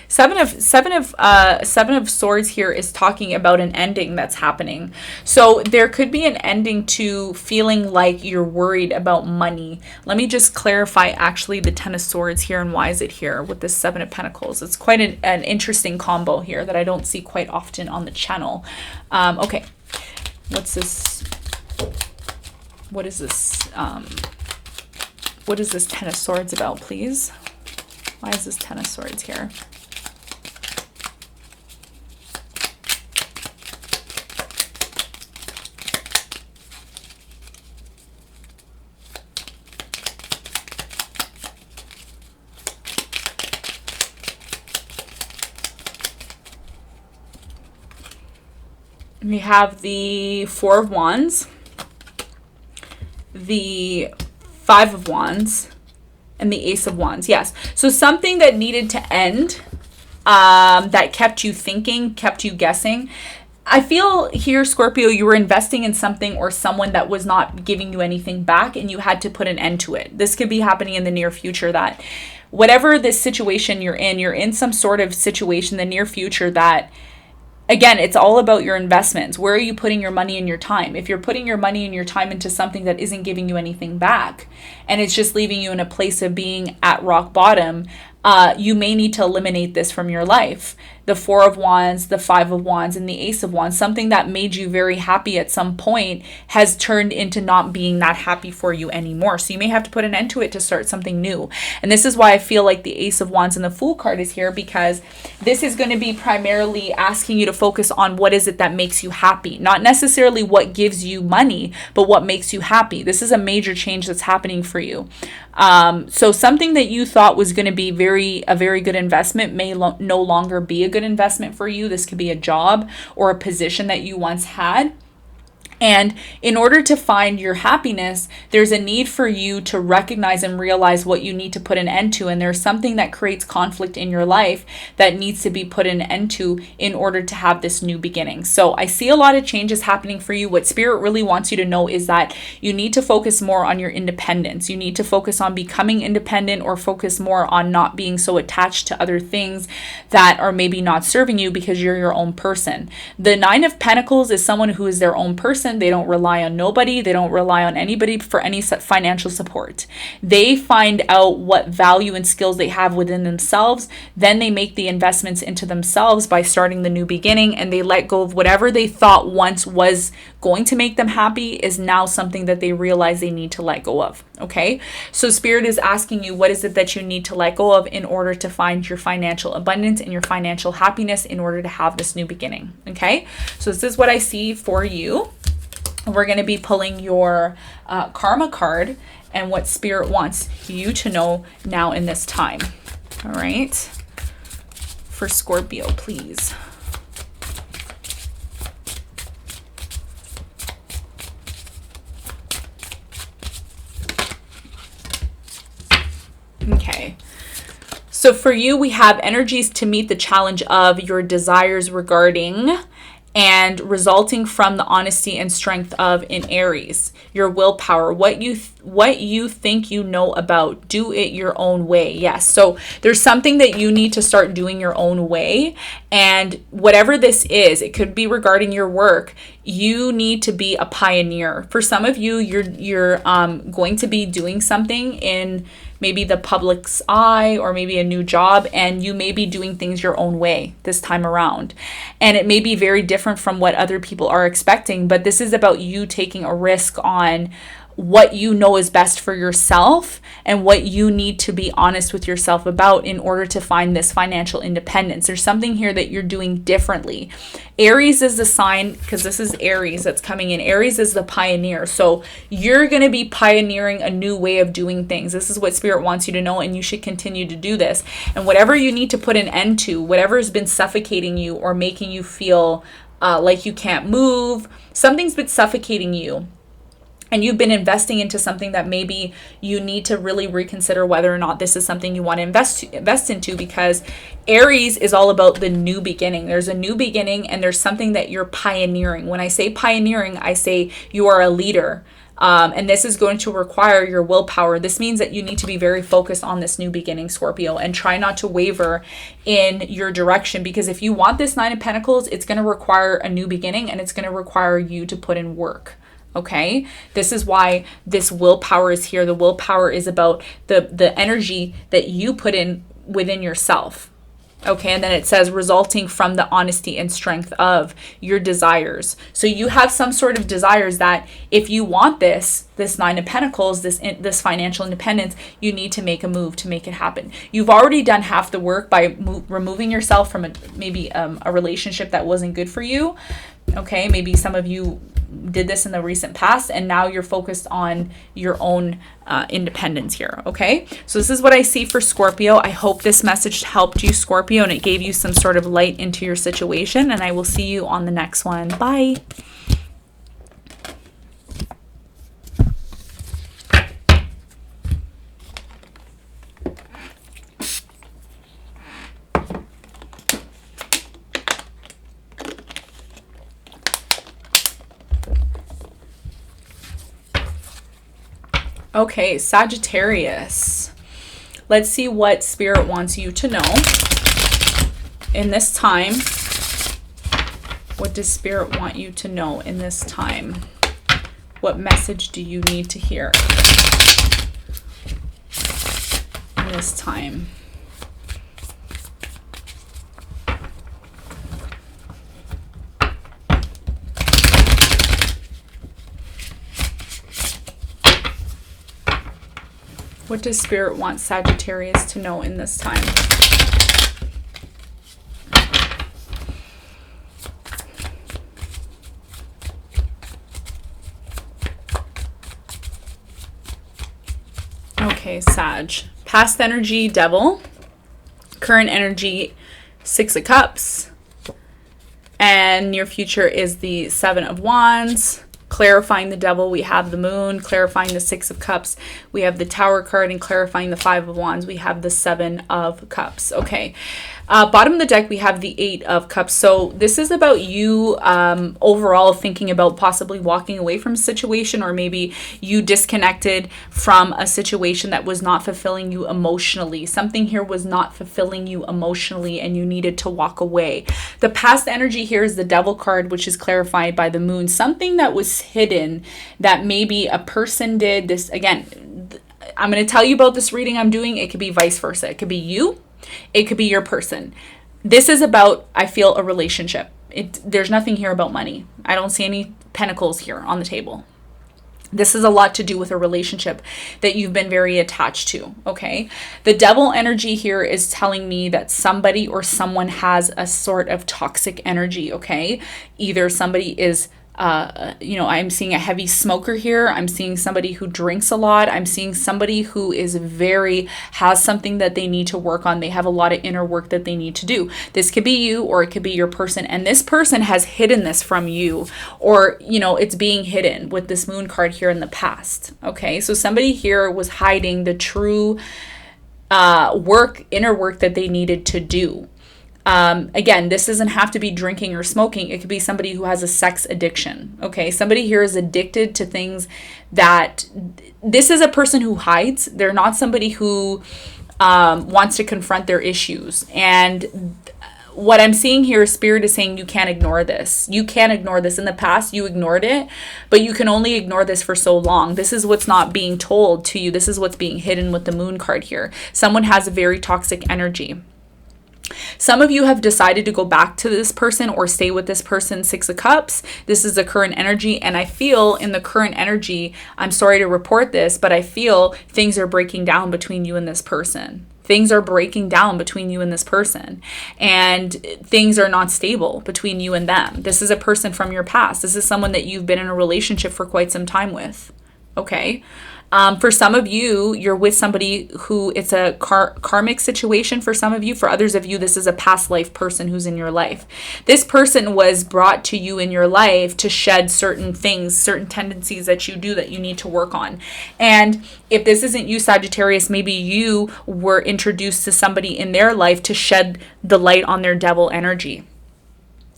Seven of Swords here is talking about an ending that's happening. So there could be an ending to feeling like you're worried about money. Let me just clarify actually the Ten of Swords here and why is it here with this Seven of Pentacles. It's quite an interesting combo here that I don't see quite often on the channel. Okay, what's this? What is this? What is this Ten of Swords about, please? Why is this Ten of Swords here? We have the Four of Wands, the Five of Wands, and the Ace of Wands. Yes. So something that needed to end, that kept you thinking, kept you guessing. I feel here, Scorpio, you were investing in something or someone that was not giving you anything back, and you had to put an end to it. This could be happening in the near future, that whatever this situation you're in some sort of situation in the near future that Again, it's all about your investments. Where are you putting your money and your time? If you're putting your money and your time into something that isn't giving you anything back, and it's just leaving you in a place of being at rock bottom, you may need to eliminate this from your life. The Four of Wands, the Five of Wands, and the Ace of Wands, something that made you very happy at some point has turned into not being that happy for you anymore. So you may have to put an end to it to start something new. And this is why I feel like the Ace of Wands and the Fool card is here, because this is going to be primarily asking you to focus on what is it that makes you happy. Not necessarily what gives you money, but what makes you happy. This is a major change that's happening for you. So something that you thought was going to be a very good investment may no longer be a good investment for you. This could be a job or a position that you once had. And in order to find your happiness, there's a need for you to recognize and realize what you need to put an end to. And there's something that creates conflict in your life that needs to be put an end to in order to have this new beginning. So I see a lot of changes happening for you. What Spirit really wants you to know is that you need to focus more on your independence. You need to focus on becoming independent, or focus more on not being so attached to other things that are maybe not serving you, because you're your own person. The Nine of Pentacles is someone who is their own person. They don't rely on nobody. They don't rely on anybody for any financial support. They find out what value and skills they have within themselves. Then they make the investments into themselves by starting the new beginning, and they let go of whatever they thought once was going to make them happy is now something that they realize they need to let go of. Okay? So Spirit is asking you, what is it that you need to let go of in order to find your financial abundance and your financial happiness in order to have this new beginning? Okay? So this is what I see for you. We're going to be pulling your karma card and what Spirit wants you to know now in this time. All right. For Scorpio, please. Okay. So for you, we have energies to meet the challenge of your desires regarding and resulting from the honesty and strength of in Aries, your willpower, what you think you know about, do it your own way. Yes. So there's something that you need to start doing your own way. And whatever this is, it could be regarding your work. You need to be a pioneer. For some of you, you're going to be doing something in maybe the public's eye, or maybe a new job, and you may be doing things your own way this time around. And it may be very different from what other people are expecting, but this is about you taking a risk on what you know is best for yourself and what you need to be honest with yourself about in order to find this financial independence. There's something here that you're doing differently. Aries is the sign, because this is Aries that's coming in. Aries is the pioneer. So you're going to be pioneering a new way of doing things. This is what Spirit wants you to know, and you should continue to do this. And whatever you need to put an end to, whatever has been suffocating you or making you feel like you can't move, something's been suffocating you, and you've been investing into something that maybe you need to really reconsider whether or not this is something you want to invest into, because Aries is all about the new beginning. There's a new beginning, and there's something that you're pioneering. When I say pioneering, I say you are a leader. And this is going to require your willpower. This means that you need to be very focused on this new beginning, Scorpio, and try not to waver in your direction, because if you want this Nine of Pentacles, it's going to require a new beginning, and it's going to require you to put in work. Okay, this is why this willpower is here. The willpower is about the energy that you put in within yourself. Okay, and then it says resulting from the honesty and strength of your desires. So you have some sort of desires that if you want this Nine of Pentacles, this financial independence, you need to make a move to make it happen. You've already done half the work by removing yourself from maybe a relationship that wasn't good for you. Okay, maybe some of you did this in the recent past, and now you're focused on your own independence here. Okay, so this is what I see for Scorpio. I hope this message helped you, Scorpio, and it gave you some sort of light into your situation, and I will see you on the next one. Bye. Okay, Sagittarius. Let's see what Spirit wants you to know in this time What does Spirit want you to know in this time? What message do you need to hear in this time? What does Spirit want Sagittarius to know in this time? Okay, Sag. Past energy, Devil. Current energy, Six of Cups. And near future is the Seven of Wands. Clarifying the Devil, we have the Moon. Clarifying the Six of Cups, we have the Tower card. And clarifying the Five of Wands, we have the Seven of Cups. Okay. Bottom of the deck, we have the Eight of Cups. So this is about you overall thinking about possibly walking away from a situation, or maybe you disconnected from a situation that was not fulfilling you emotionally. Something here was not fulfilling you emotionally and you needed to walk away. The past energy here is the Devil card, which is clarified by the Moon. Something that was hidden that maybe a person did. This, again, I'm going to tell you about this reading I'm doing. It could be vice versa. It could be you. It could be your person. This is about, I feel, a relationship. There's nothing here about money. I don't see any pentacles here on the table. This is a lot to do with a relationship that you've been very attached to, okay? The Devil energy here is telling me that somebody or someone has a sort of toxic energy, okay? Either somebody is I'm seeing a heavy smoker here. I'm seeing somebody who drinks a lot. I'm seeing somebody who has something that they need to work on. They have a lot of inner work that they need to do. This could be you, or it could be your person. And this person has hidden this from you, or, it's being hidden with this Moon card here in the past. Okay. So somebody here was hiding the true, inner work that they needed to do. Again, this doesn't have to be drinking or smoking. It could be somebody who has a sex addiction. Okay. Somebody here is addicted to things that this is a person who hides. They're not somebody who, wants to confront their issues. And what I'm seeing here, Spirit is saying you can't ignore this. You can't ignore this. In the past, you ignored it, but you can only ignore this for so long. This is what's not being told to you. This is what's being hidden with the Moon card here. Someone has a very toxic energy. Some of you have decided to go back to this person or stay with this person. Six of Cups. This is the current energy. And I feel in the current energy, I'm sorry to report this, but I feel things are breaking down between you and this person. Things are breaking down between you and this person. And things are not stable between you and them. This is a person from your past. This is someone that you've been in a relationship for quite some time with. Okay. For some of you, you're with somebody who it's a karmic situation for some of you. For others of you, this is a past life person who's in your life. This person was brought to you in your life to shed certain things, certain tendencies that you do that you need to work on. And if this isn't you, Sagittarius, maybe you were introduced to somebody in their life to shed the light on their Devil energy.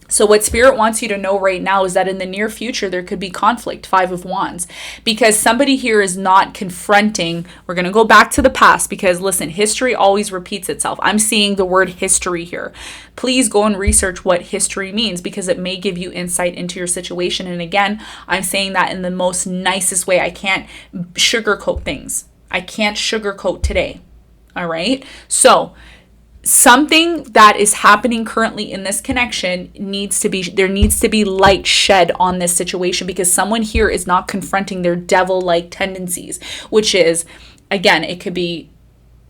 So what Spirit wants you to know right now is that in the near future, there could be conflict, Five of Wands, because somebody here is not confronting. We're going to go back to the past because, listen, history always repeats itself. I'm seeing the word history here. Please go and research what history means because it may give you insight into your situation. And again, I'm saying that in the most nicest way. I can't sugarcoat things. I can't sugarcoat today. All right. So something that is happening currently in this connection needs to be light shed on this situation because someone here is not confronting their devil-like tendencies, which is, again, it could be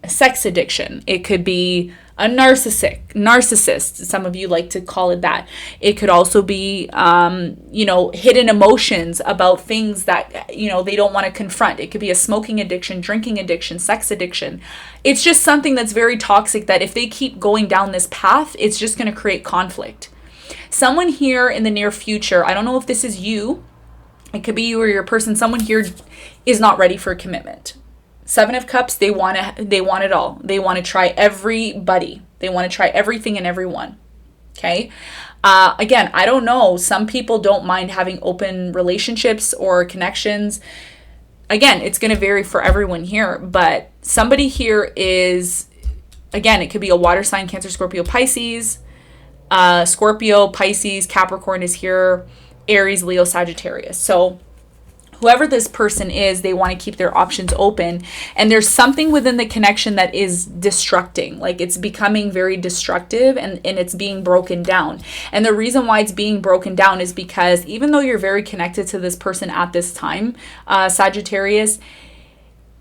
a sex addiction. It could be a narcissist. Some of you like to call it that. It could also be, hidden emotions about things that, they don't want to confront. It could be a smoking addiction, drinking addiction, sex addiction. It's just something that's very toxic that if they keep going down this path, it's just going to create conflict. Someone here in the near future, I don't know if this is you, it could be you or your person, someone here is not ready for a commitment. Seven of Cups, they want it all. They want to try everybody. They want to try everything and everyone. Okay. Again, I don't know. Some people don't mind having open relationships or connections. Again, it's going to vary for everyone here, but somebody here is, again, it could be a water sign, Cancer, Scorpio, Pisces. Scorpio, Pisces, Capricorn is here, Aries, Leo, Sagittarius. So whoever this person is, they want to keep their options open. And there's something within the connection that is destructing. Like it's becoming very destructive and it's being broken down. And the reason why it's being broken down is because even though you're very connected to this person at this time, Sagittarius,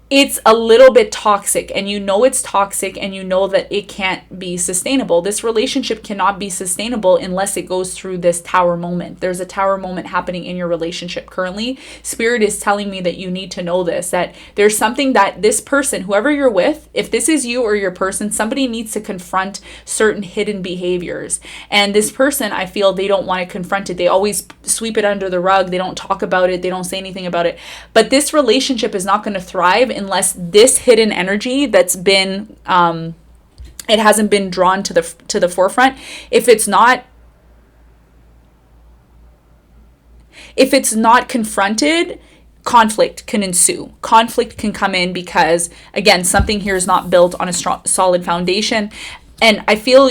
it's a little bit toxic, and you know it's toxic, and you know that it can't be sustainable. This relationship cannot be sustainable unless it goes through this tower moment. There's a tower moment happening in your relationship currently. Spirit is telling me that you need to know this, that there's something that this person, whoever you're with, if this is you or your person, somebody needs to confront certain hidden behaviors. And this person, I feel they don't want to confront it. They always sweep it under the rug. They don't talk about it. They don't say anything about it. But this relationship is not going to thrive unless this hidden energy that's been it hasn't been drawn to the forefront. If it's not confronted, conflict can ensue. Conflict can come in because, again, something here is not built on a strong, solid foundation. And I feel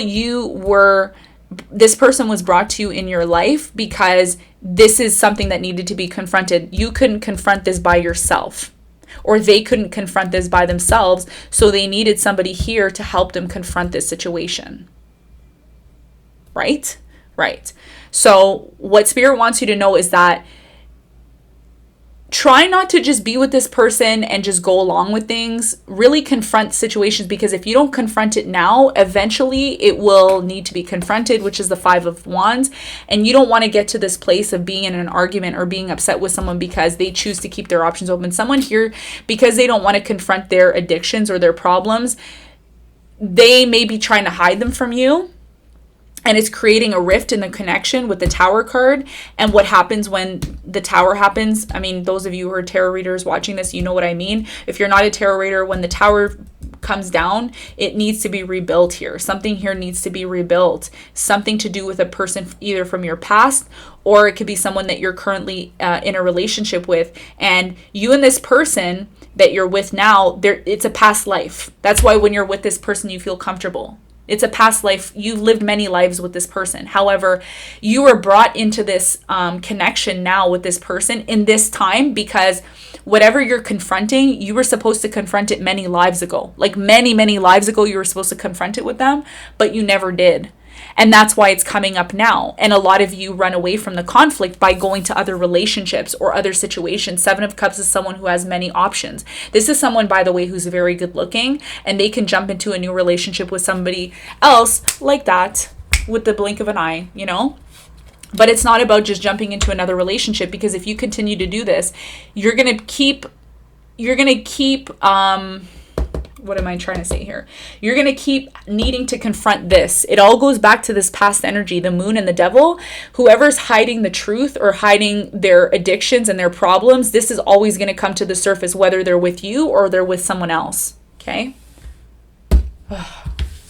this person was brought to you in your life because this is something that needed to be confronted. You couldn't confront this by yourself, or they couldn't confront this by themselves, so they needed somebody here to help them confront this situation. Right? Right. So what Spirit wants you to know is that try not to just be with this person and just go along with things. Really confront situations, because if you don't confront it now, eventually it will need to be confronted, which is the 5 of Wands. And you don't want to get to this place of being in an argument or being upset with someone because they choose to keep their options open. Someone here, because they don't want to confront their addictions or their problems, they may be trying to hide them from you. And it's creating a rift in the connection with the Tower card. And what happens when the Tower happens, I mean, those of you who are tarot readers watching this, you know what I mean. If you're not a tarot reader, when the Tower comes down, it needs to be rebuilt here. Something here needs to be rebuilt. Something to do with a person either from your past, or it could be someone that you're currently in a relationship with. And you and this person that you're with now, it's a past life. That's why when you're with this person, you feel comfortable. It's a past life. You've lived many lives with this person. However, you were brought into this connection now with this person in this time because whatever you're confronting, you were supposed to confront it many lives ago. Like many, many lives ago, you were supposed to confront it with them, but you never did. And that's why it's coming up now. And a lot of you run away from the conflict by going to other relationships or other situations. 7 of Cups is someone who has many options. This is someone, by the way, who's very good looking, and they can jump into a new relationship with somebody else like that with the blink of an eye, you know? But it's not about just jumping into another relationship, because if you continue to do this, you're going to keep what am I trying to say here? You're going to keep needing to confront this. It all goes back to this past energy, the moon and the devil. Whoever's hiding the truth or hiding their addictions and their problems, this is always going to come to the surface, whether they're with you or they're with someone else. Okay?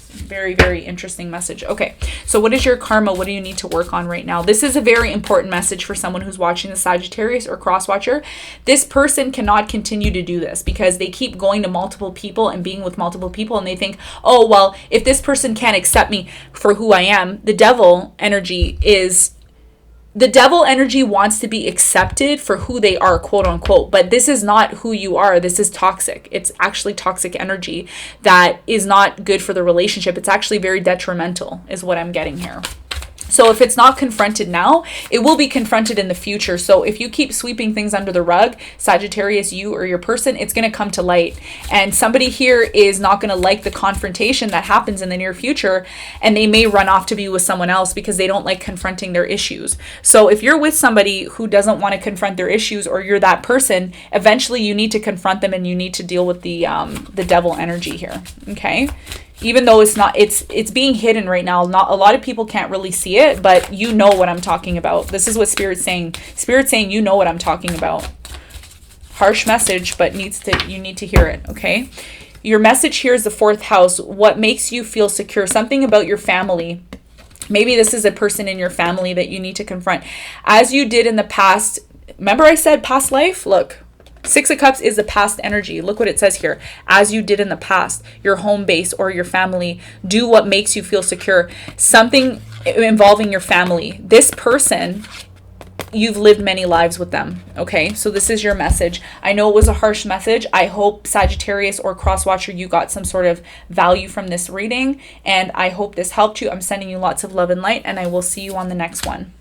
Very, very interesting message. Okay, so what is your karma? What do you need to work on right now? This is a very important message for someone who's watching the Sagittarius or cross watcher. This person cannot continue to do this because they keep going to multiple people and being with multiple people, and they think, oh, well, if this person can't accept me for who I am, the devil energy wants to be accepted for who they are, quote unquote. But this is not who you are. This is toxic. It's actually toxic energy that is not good for the relationship. It's actually very detrimental, is what I'm getting here. So if it's not confronted now, it will be confronted in the future. So if you keep sweeping things under the rug, Sagittarius, you or your person, it's going to come to light. And somebody here is not going to like the confrontation that happens in the near future. And they may run off to be with someone else because they don't like confronting their issues. So if you're with somebody who doesn't want to confront their issues, or you're that person, eventually you need to confront them and you need to deal with the devil energy here. Okay? Even though it's being hidden right now. Not a lot of people can't really see it, but you know what I'm talking about. This is what Spirit's saying. Spirit's saying you know what I'm talking about. Harsh message, but you need to hear it, okay? Your message here is the 4th house. What makes you feel secure? Something about your family. Maybe this is a person in your family that you need to confront. As you did in the past. Remember I said past life? Look. Six of Cups is the past energy. Look what it says here. As you did in the past, your home base or your family, do what makes you feel secure. Something involving your family. This person, you've lived many lives with them. Okay, so this is your message. I know it was a harsh message. I hope Sagittarius or Crosswatcher, you got some sort of value from this reading, and I hope this helped you. I'm sending you lots of love and light, and I will see you on the next one.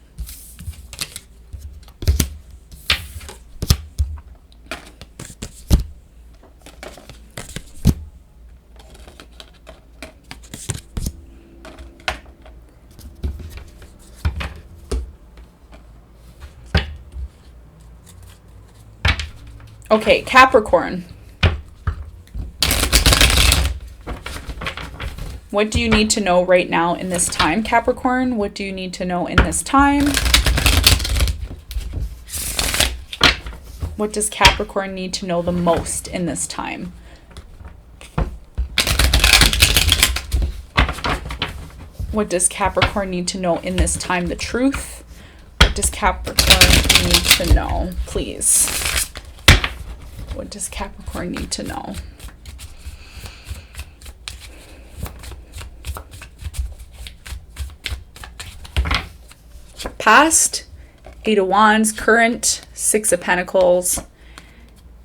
Okay, Capricorn. What do you need to know right now in this time, Capricorn? What do you need to know in this time? What does Capricorn need to know the most in this time? What does Capricorn need to know in this time? The truth. What does Capricorn need to know, please? What does Capricorn need to know? Past, Eight of Wands. Current, Six of Pentacles.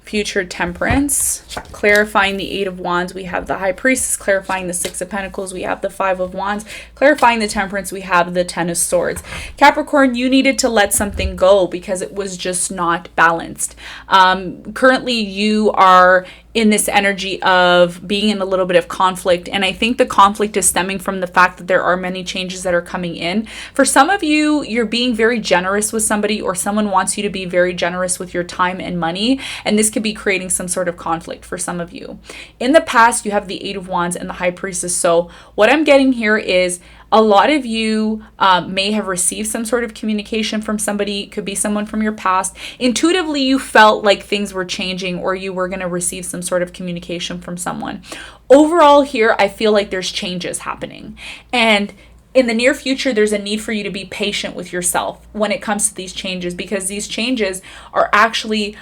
Future, Temperance. Clarifying the Eight of Wands, we have the High Priestess. Clarifying the Six of Pentacles, we have the Five of Wands. Clarifying the Temperance, we have the Ten of Swords. Capricorn, you needed to let something go because it was just not balanced. Currently, you are in this energy of being in a little bit of conflict, and I think the conflict is stemming from the fact that there are many changes that are coming in. For some of you, you're being very generous with somebody, or someone wants you to be very generous with your time and money, and this could be creating some sort of conflict for some of you. In the past, you have the Eight of Wands and the High Priestess. So what I'm getting here is a lot of you may have received some sort of communication from somebody. It could be someone from your past. Intuitively, you felt like things were changing, or you were going to receive some sort of communication from someone. Overall here, I feel like there's changes happening. And in the near future, there's a need for you to be patient with yourself when it comes to these changes, because these changes are actually,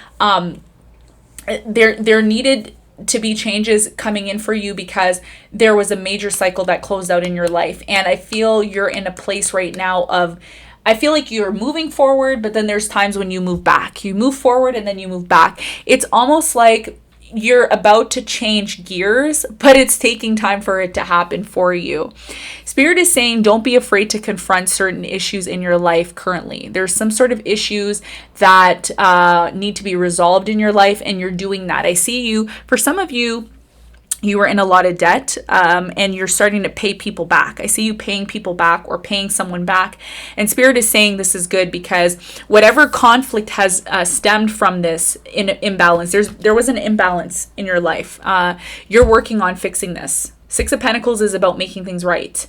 they're needed to be changes coming in for you because there was a major cycle that closed out in your life. And I feel you're in a place right now of, I feel like you're moving forward, but then there's times when you move back. You move forward and then you move back. It's almost like you're about to change gears, but it's taking time for it to happen for you. Spirit is saying, don't be afraid to confront certain issues in your life currently. There's some sort of issues that need to be resolved in your life, and you're doing that. I see you, for some of you, you were in a lot of debt, and you're starting to pay people back. I see you paying people back or paying someone back. And Spirit is saying this is good because whatever conflict has stemmed from this imbalance, there was an imbalance in your life. You're working on fixing this. Six of Pentacles is about making things right.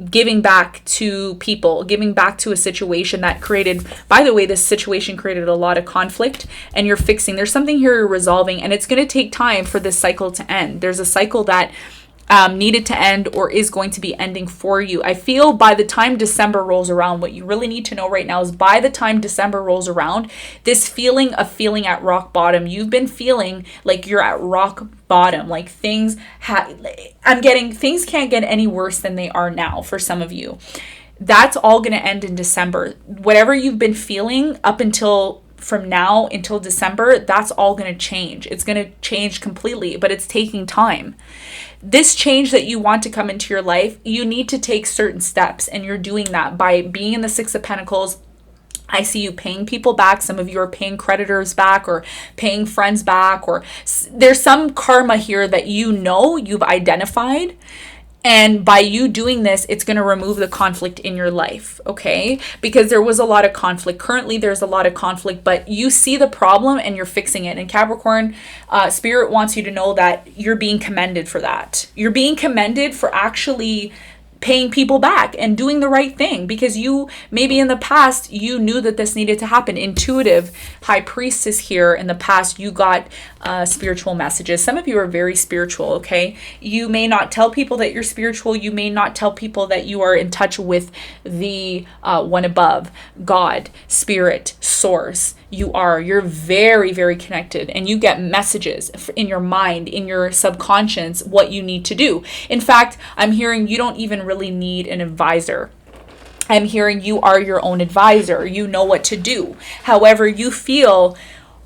Giving back to people, giving back to a situation that created, by the way, this situation created a lot of conflict, and you're fixing. There's something here you're resolving, and it's going to take time for this cycle to end. There's a cycle that needed to end or is going to be ending for you. I feel by the time December rolls around, what you really need to know right now is by the time December rolls around, this feeling of feeling at rock bottom, you've been feeling like you're at rock bottom, like things things can't get any worse than they are now for some of you. That's all going to end in December. Whatever you've been feeling up until from now until December, that's all going to change. It's going to change completely, but it's taking time. This change that you want to come into your life, you need to take certain steps, and you're doing that by being in the Six of Pentacles. I see you paying people back. Some of you are paying creditors back or paying friends back, or there's some karma here that you've identified. And by you doing this, it's going to remove the conflict in your life, okay? Because there was a lot of conflict. Currently, there's a lot of conflict, but you see the problem and you're fixing it. And Capricorn, Spirit wants you to know that you're being commended for that. You're being commended for actually paying people back and doing the right thing, because you maybe in the past you knew that this needed to happen. Intuitive High Priestess here, in the past you got spiritual messages. Some of you are very spiritual, okay? You may not tell people that you're spiritual. You may not tell people that you are in touch with the one above, God, Spirit, Source. you are. You're very, very connected, and you get messages in your mind, in your subconscious, what you need to do. In fact, I'm hearing you don't even really need an advisor. I'm hearing you are your own advisor. You know what to do. However, you feel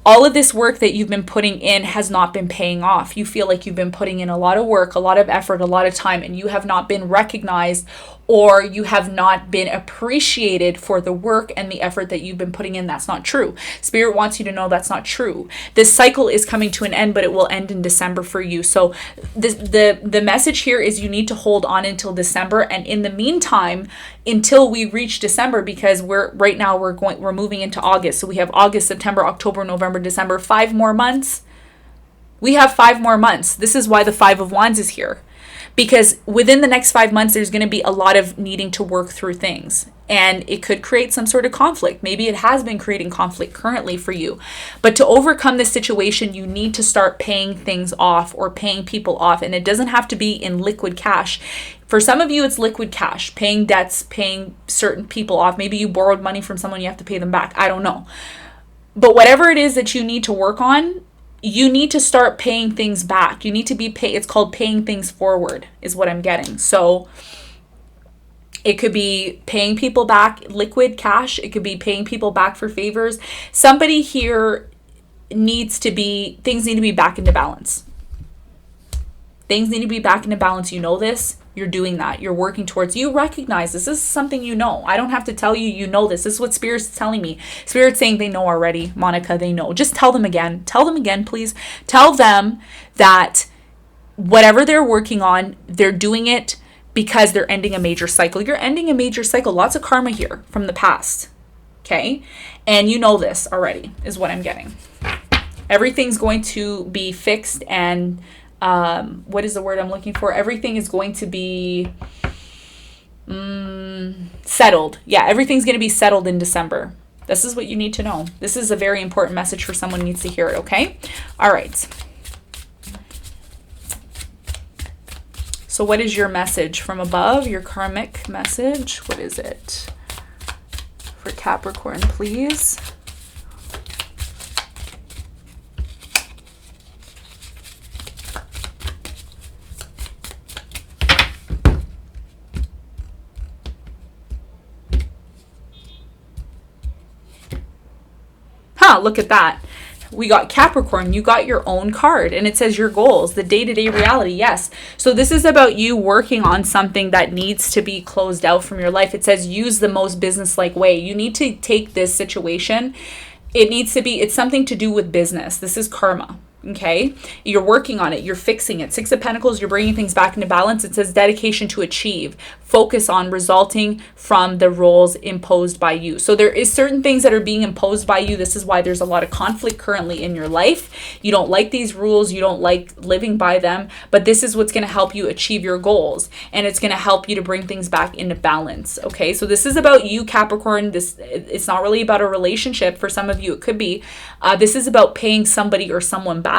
all of this work that you've been putting in has not been paying off. You feel like you've been putting in a lot of work, a lot of effort, a lot of time, and you have not been recognized, or you have not been appreciated for the work and the effort that you've been putting in. That's not true. Spirit wants you to know that's not true. This cycle is coming to an end, but it will end in December for you. So the message here is you need to hold on until December. And in the meantime, until we reach December, because we're moving into August. So we have August, September, October, November, December, 5 more months. We have 5 more months. This is why the 5 of Wands is here. Because within the next 5 months, there's going to be a lot of needing to work through things. And it could create some sort of conflict. Maybe it has been creating conflict currently for you. But to overcome this situation, you need to start paying things off or paying people off. And it doesn't have to be in liquid cash. For some of you, it's liquid cash, paying debts, paying certain people off. Maybe you borrowed money from someone, you have to pay them back. I don't know. But whatever it is that you need to work on, you need to start paying things back. You need to be it's called paying things forward is what I'm getting. So it could be paying people back, liquid cash. It could be paying people back for favors. Somebody here things need to be back into balance. Things need to be back into balance. You know this. You're doing that. You're working towards. You recognize this. This is something you know. I don't have to tell you. You know this. This is what Spirit's telling me. Spirit's saying they know already. Monica, they know. Just tell them again. Tell them again, please. Tell them that whatever they're working on, they're doing it because they're ending a major cycle. You're ending a major cycle. Lots of karma here from the past. Okay? And you know this already, is what I'm getting. Everything's going to be fixed and what is the word I'm looking for? Everything is going to be settled. Yeah, everything's going to be settled in December. This is what you need to know. This is a very important message for someone who needs to hear it, okay? All right. So what is your message from above? Your karmic message? What is it? For Capricorn, please. Look at that. We got Capricorn. You got your own card and it says your goals, the day-to-day reality. Yes. So this is about you working on something that needs to be closed out from your life. It says use the most business-like way. You need to take this situation. It's something to do with business. This is karma. Okay, you're working on it, you're fixing it. 6 of Pentacles, you're bringing things back into balance. It says dedication to achieve, focus on resulting from the roles imposed by you. So there is certain things that are being imposed by you. This is why there's a lot of conflict currently in your life. You don't like these rules, you don't like living by them, but this is what's going to help you achieve your goals, and it's going to help you to bring things back into balance. Okay, so this is about you, Capricorn. It's not really about a relationship. For some of you it could be. This is about paying somebody or someone back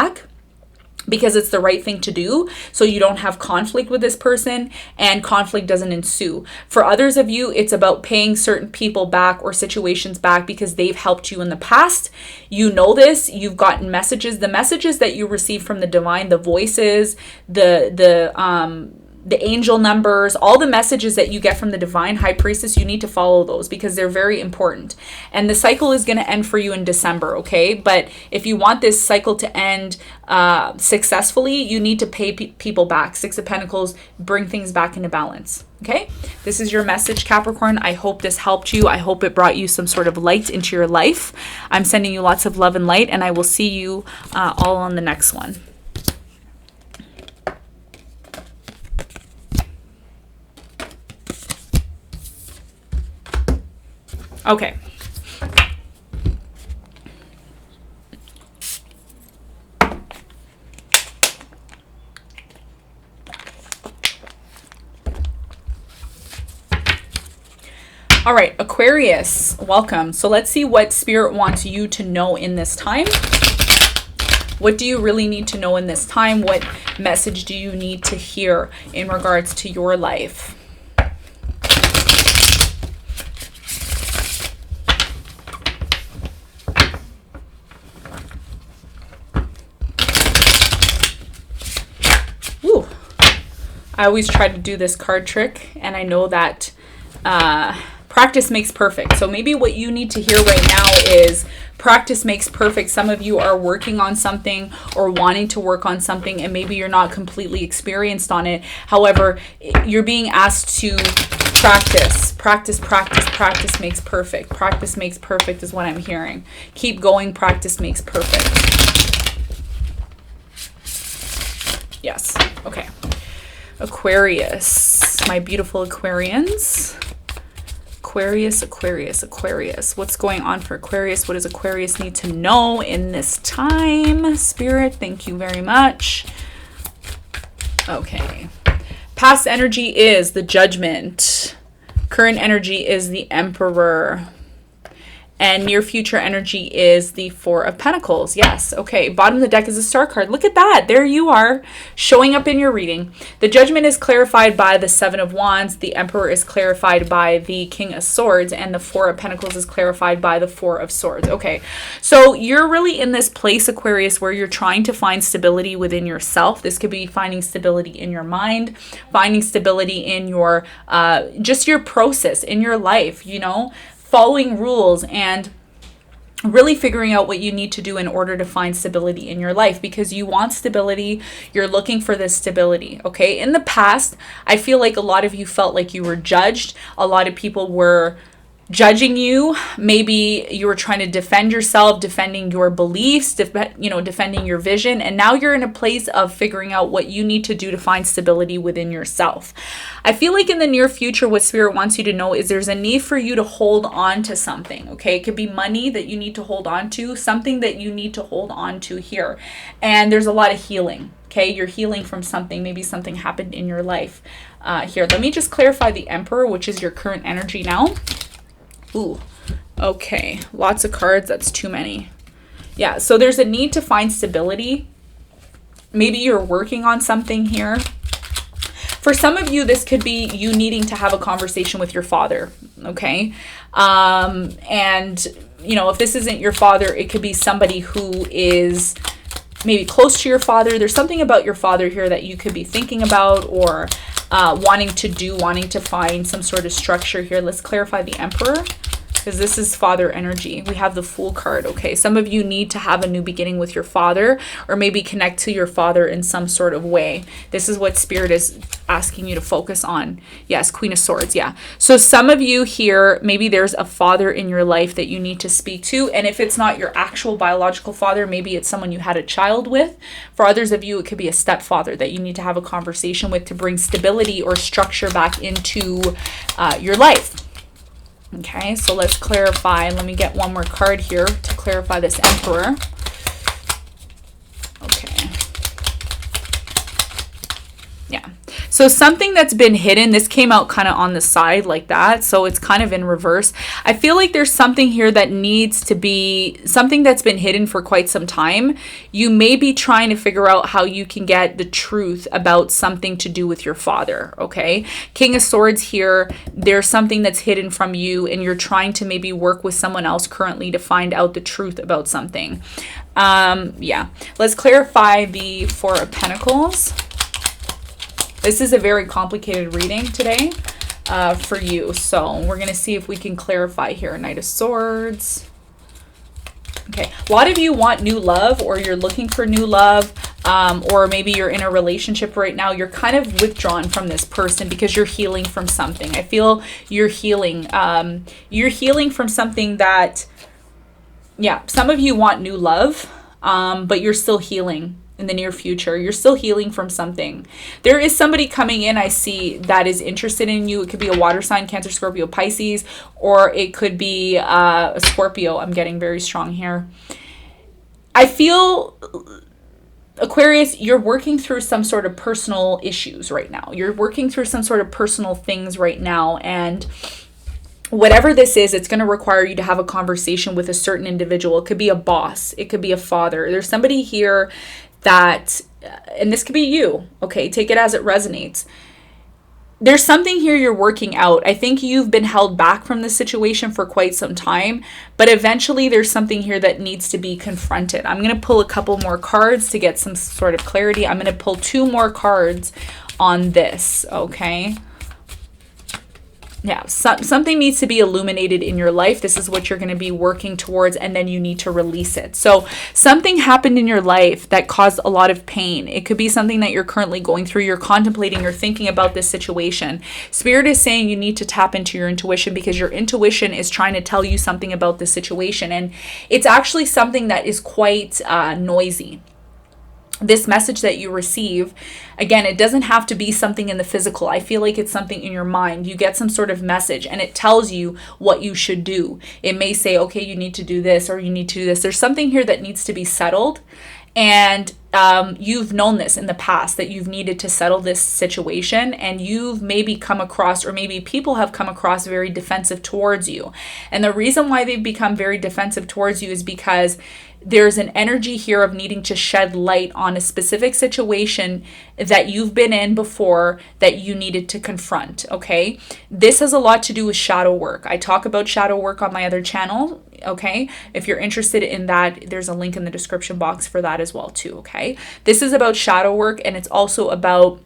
because it's the right thing to do, so you don't have conflict with this person and conflict doesn't ensue. For others of you, it's about paying certain people back or situations back because they've helped you in the past. You know this. You've gotten messages. The messages that you receive from the divine, the voices, the angel numbers, all the messages that you get from the divine high priestess, you need to follow those because they're very important. And the cycle is going to end for you in December, okay? But if you want this cycle to end successfully, you need to pay people back. 6 of Pentacles, bring things back into balance, okay? This is your message, Capricorn. I hope this helped you. I hope it brought you some sort of light into your life. I'm sending you lots of love and light, and I will see you all on the next one. Okay. All right, Aquarius, welcome. So let's see what Spirit wants you to know in this time. What do you really need to know in this time? What message do you need to hear in regards to your life? I always try to do this card trick, and I know that practice makes perfect. So maybe what you need to hear right now is practice makes perfect. Some of you are working on something or wanting to work on something, and maybe you're not completely experienced on it. However, you're being asked to practice. Practice makes perfect. Practice makes perfect is what I'm hearing. Keep going. Practice makes perfect. Yes. Okay. Aquarius. My beautiful Aquarians. Aquarius. What's going on for Aquarius? What does Aquarius need to know in this time? Spirit, thank you very much. Okay. Past energy is the Judgment. Current energy is the Emperor. And near future energy is the Four of Pentacles. Yes. Okay. Bottom of the deck is a Star card. Look at that. There you are, showing up in your reading. The Judgment is clarified by the Seven of Wands. The Emperor is clarified by the King of Swords. And the Four of Pentacles is clarified by the Four of Swords. Okay. So you're really in this place, Aquarius, where you're trying to find stability within yourself. This could be finding stability in your mind, finding stability in your, just your process in your life, you know, following rules and really figuring out what you need to do in order to find stability in your life, because you want stability. You're looking for this stability. Okay. In the past, I feel like a lot of you felt like you were judged. A lot of people were judging you. Maybe you were trying to defend yourself, defending your beliefs, defending your vision. And now you're in a place of figuring out what you need to do to find stability within yourself. I feel like in the near future, what Spirit wants you to know is there's a need for you to hold on to something. Okay. It could be money that you need to hold on to, something that you need to hold on to here. And there's a lot of healing. Okay. You're healing from something. Maybe something happened in your life. Here, let me just clarify the Emperor, which is your current energy now. Ooh, okay. Lots of cards. That's too many. Yeah, so there's a need to find stability. Maybe you're working on something here. For some of you, this could be you needing to have a conversation with your father, okay? And, you know, if this isn't your father, it could be somebody who is maybe close to your father. There's something about your father here that you could be thinking about or wanting to find some sort of structure here. Let's clarify the Emperor, because this is father energy. We have the Fool card. Okay, some of you need to have a new beginning with your father, or maybe connect to your father in some sort of way. This is what Spirit is asking you to focus on. Yes, Queen of Swords. Yeah. So some of you here, maybe there's a father in your life that you need to speak to. And if it's not your actual biological father, maybe it's someone you had a child with. For others of you, it could be a stepfather that you need to have a conversation with to bring stability or structure back into your life. Okay, so let's clarify. Let me get one more card here to clarify this Emperor. Okay. Yeah. So something that's been hidden, this came out kind of on the side like that. So it's kind of in reverse. I feel like there's something here that needs to be something that's been hidden for quite some time. You may be trying to figure out how you can get the truth about something to do with your father. Okay. King of Swords here. There's something that's hidden from you and you're trying to maybe work with someone else currently to find out the truth about something. Yeah. Let's clarify the Four of Pentacles. This is a very complicated reading today for you. So we're going to see if we can clarify here. Knight of Swords. Okay. A lot of you want new love, or you're looking for new love, or maybe you're in a relationship right now. You're kind of withdrawn from this person because you're healing from something. I feel you're healing. You're healing from something that, yeah, some of you want new love, but you're still healing. In the near future, you're still healing from something. There is somebody coming in, I see, that is interested in you. It could be a water sign, Cancer, Scorpio, Pisces, or it could be a Scorpio. I'm getting very strong here. I feel, Aquarius, you're working through some sort of personal issues right now. You're working through some sort of personal things right now, and whatever this is, it's going to require you to have a conversation with a certain individual. It could be a boss. It could be a father. There's somebody here that, and this could be you, okay, take it as it resonates. There's something here you're working out. I think you've been held back from this situation for quite some time, but eventually there's something here that needs to be confronted. I'm going to pull a couple more cards to get some sort of clarity. I'm going to pull two more cards on this, okay? Yeah, something needs to be illuminated in your life. This is what you're going to be working towards, and then you need to release it. So something happened in your life that caused a lot of pain. It could be something that you're currently going through. You're contemplating, you're thinking about this situation. Spirit is saying you need to tap into your intuition, because your intuition is trying to tell you something about this situation. And it's actually something that is quite noisy. This message that you receive, again, it doesn't have to be something in the physical. I feel like it's something in your mind. You get some sort of message and it tells you what you should do. It may say, okay, you need to do this, or you need to do this. There's something here that needs to be settled. And you've known this in the past, that you've needed to settle this situation, and you've maybe come across, or maybe people have come across, very defensive towards you. And the reason why they've become very defensive towards you is because there's an energy here of needing to shed light on a specific situation that you've been in before that you needed to confront, okay? This has a lot to do with shadow work. I talk about shadow work on my other channel, okay? If you're interested in that, there's a link in the description box for that as well too, okay? This is about shadow work, and it's also about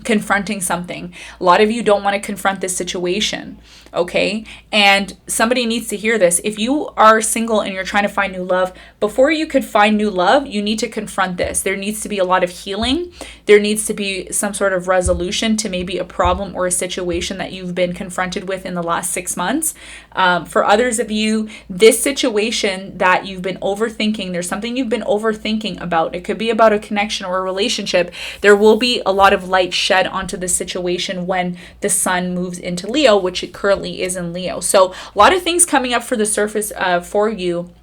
confronting something. A lot of you don't want to confront this situation, okay? And somebody needs to hear this. If you are single and you're trying to find new love, before you could find new love, you need to confront this. There needs to be a lot of healing. There needs to be some sort of resolution to maybe a problem or a situation that you've been confronted with in the last 6 months. For others of you, this situation that you've been overthinking, there's something you've been overthinking about. It could be about a connection or a relationship. There will be a lot of light shed onto the situation when the sun moves into Leo, which it currently is in Leo. So a lot of things coming up for the surface for you.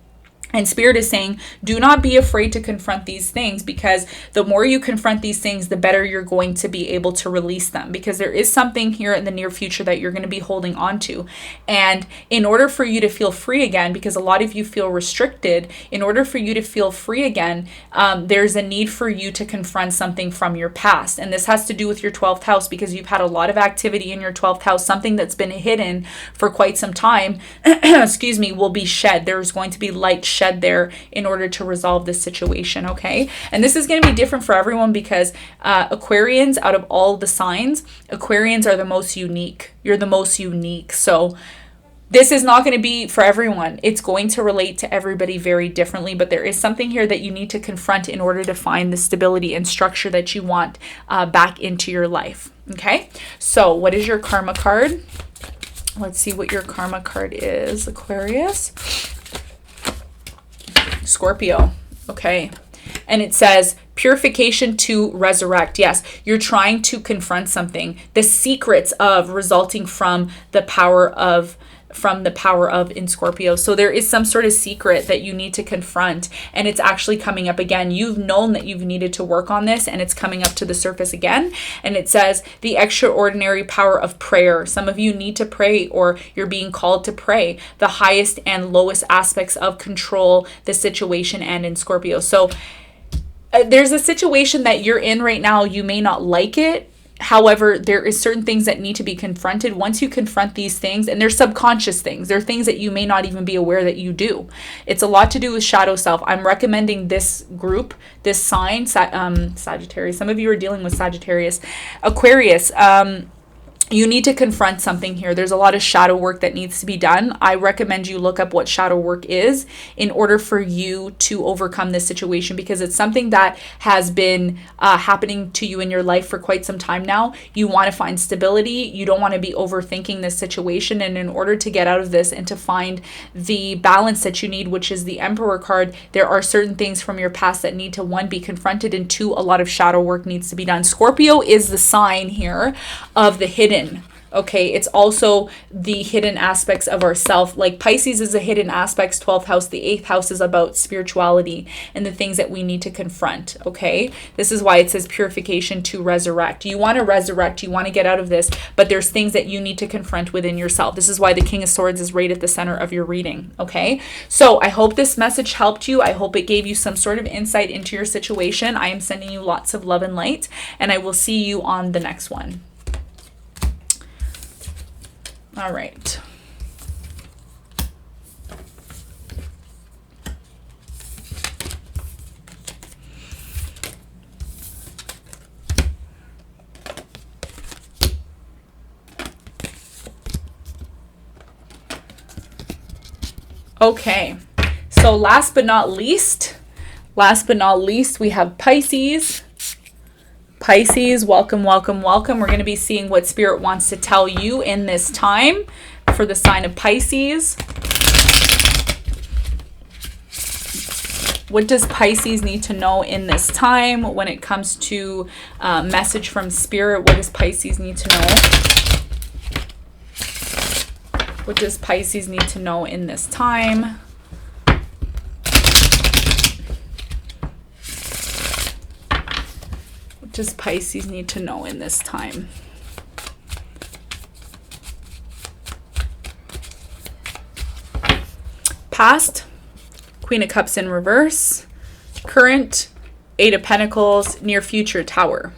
And Spirit is saying, do not be afraid to confront these things, because the more you confront these things, the better you're going to be able to release them, because there is something here in the near future that you're going to be holding on to. And in order for you to feel free again, because a lot of you feel restricted, in order for you to feel free again, there's a need for you to confront something from your past. And this has to do with your 12th house, because you've had a lot of activity in your 12th house. Something that's been hidden for quite some time, excuse me, will be shed. There's going to be light shed there in order to resolve this situation, okay? And this is going to be different for everyone, because Aquarians, out of all the signs, Aquarians are the most unique. You're the most unique. So this is not going to be for everyone. It's going to relate to everybody very differently, but there is something here that you need to confront in order to find the stability and structure that you want back into your life, okay? So what is your karma card? Let's see what your karma card is, Aquarius. Scorpio, okay. And it says purification to resurrect. Yes, you're trying to confront something. The secrets of resulting from the power of in Scorpio. So there is some sort of secret that you need to confront, and it's actually coming up again. You've known that you've needed to work on this, and it's coming up to the surface again. And it says the extraordinary power of prayer. Some of you need to pray, or you're being called to pray the highest and lowest aspects of control, the situation, and in Scorpio. So there's a situation that you're in right now. You may not like it. However, there is certain things that need to be confronted. Once you confront these things, and they're subconscious things, they're things that you may not even be aware that you do. It's a lot to do with shadow self. I'm recommending this group, this sign, Sagittarius. Some of you are dealing with Sagittarius. Aquarius, you need to confront something here. There's a lot of shadow work that needs to be done. I recommend you look up what shadow work is in order for you to overcome this situation, because it's something that has been happening to you in your life for quite some time now. You want to find stability. You don't want to be overthinking this situation. And in order to get out of this and to find the balance that you need, which is the Emperor card, there are certain things from your past that need to, one, be confronted, and two, a lot of shadow work needs to be done. Scorpio is the sign here of the hidden. Okay, it's also the hidden aspects of ourself. Like Pisces is a hidden aspects, 12th house. The 8th house is about spirituality and the things that we need to confront, okay? This is why it says purification to resurrect. You want to resurrect, you want to get out of this, but there's things that you need to confront within yourself. This is why the King of Swords is right at the center of your reading, okay? So I hope this message helped you. I hope it gave you some sort of insight into your situation. I am sending you lots of love and light, and I will see you on the next one. All right. Okay, so last but not least, we have Pisces. Pisces, welcome, welcome, welcome. We're going to be seeing what Spirit wants to tell you in this time for the sign of Pisces. What does Pisces need to know in this time when it comes to message from Spirit? What does Pisces need to know? What does Pisces need to know in this time? What does Pisces need to know in this time? Past, Queen of Cups in reverse. Current, Eight of Pentacles. Near future, Tower.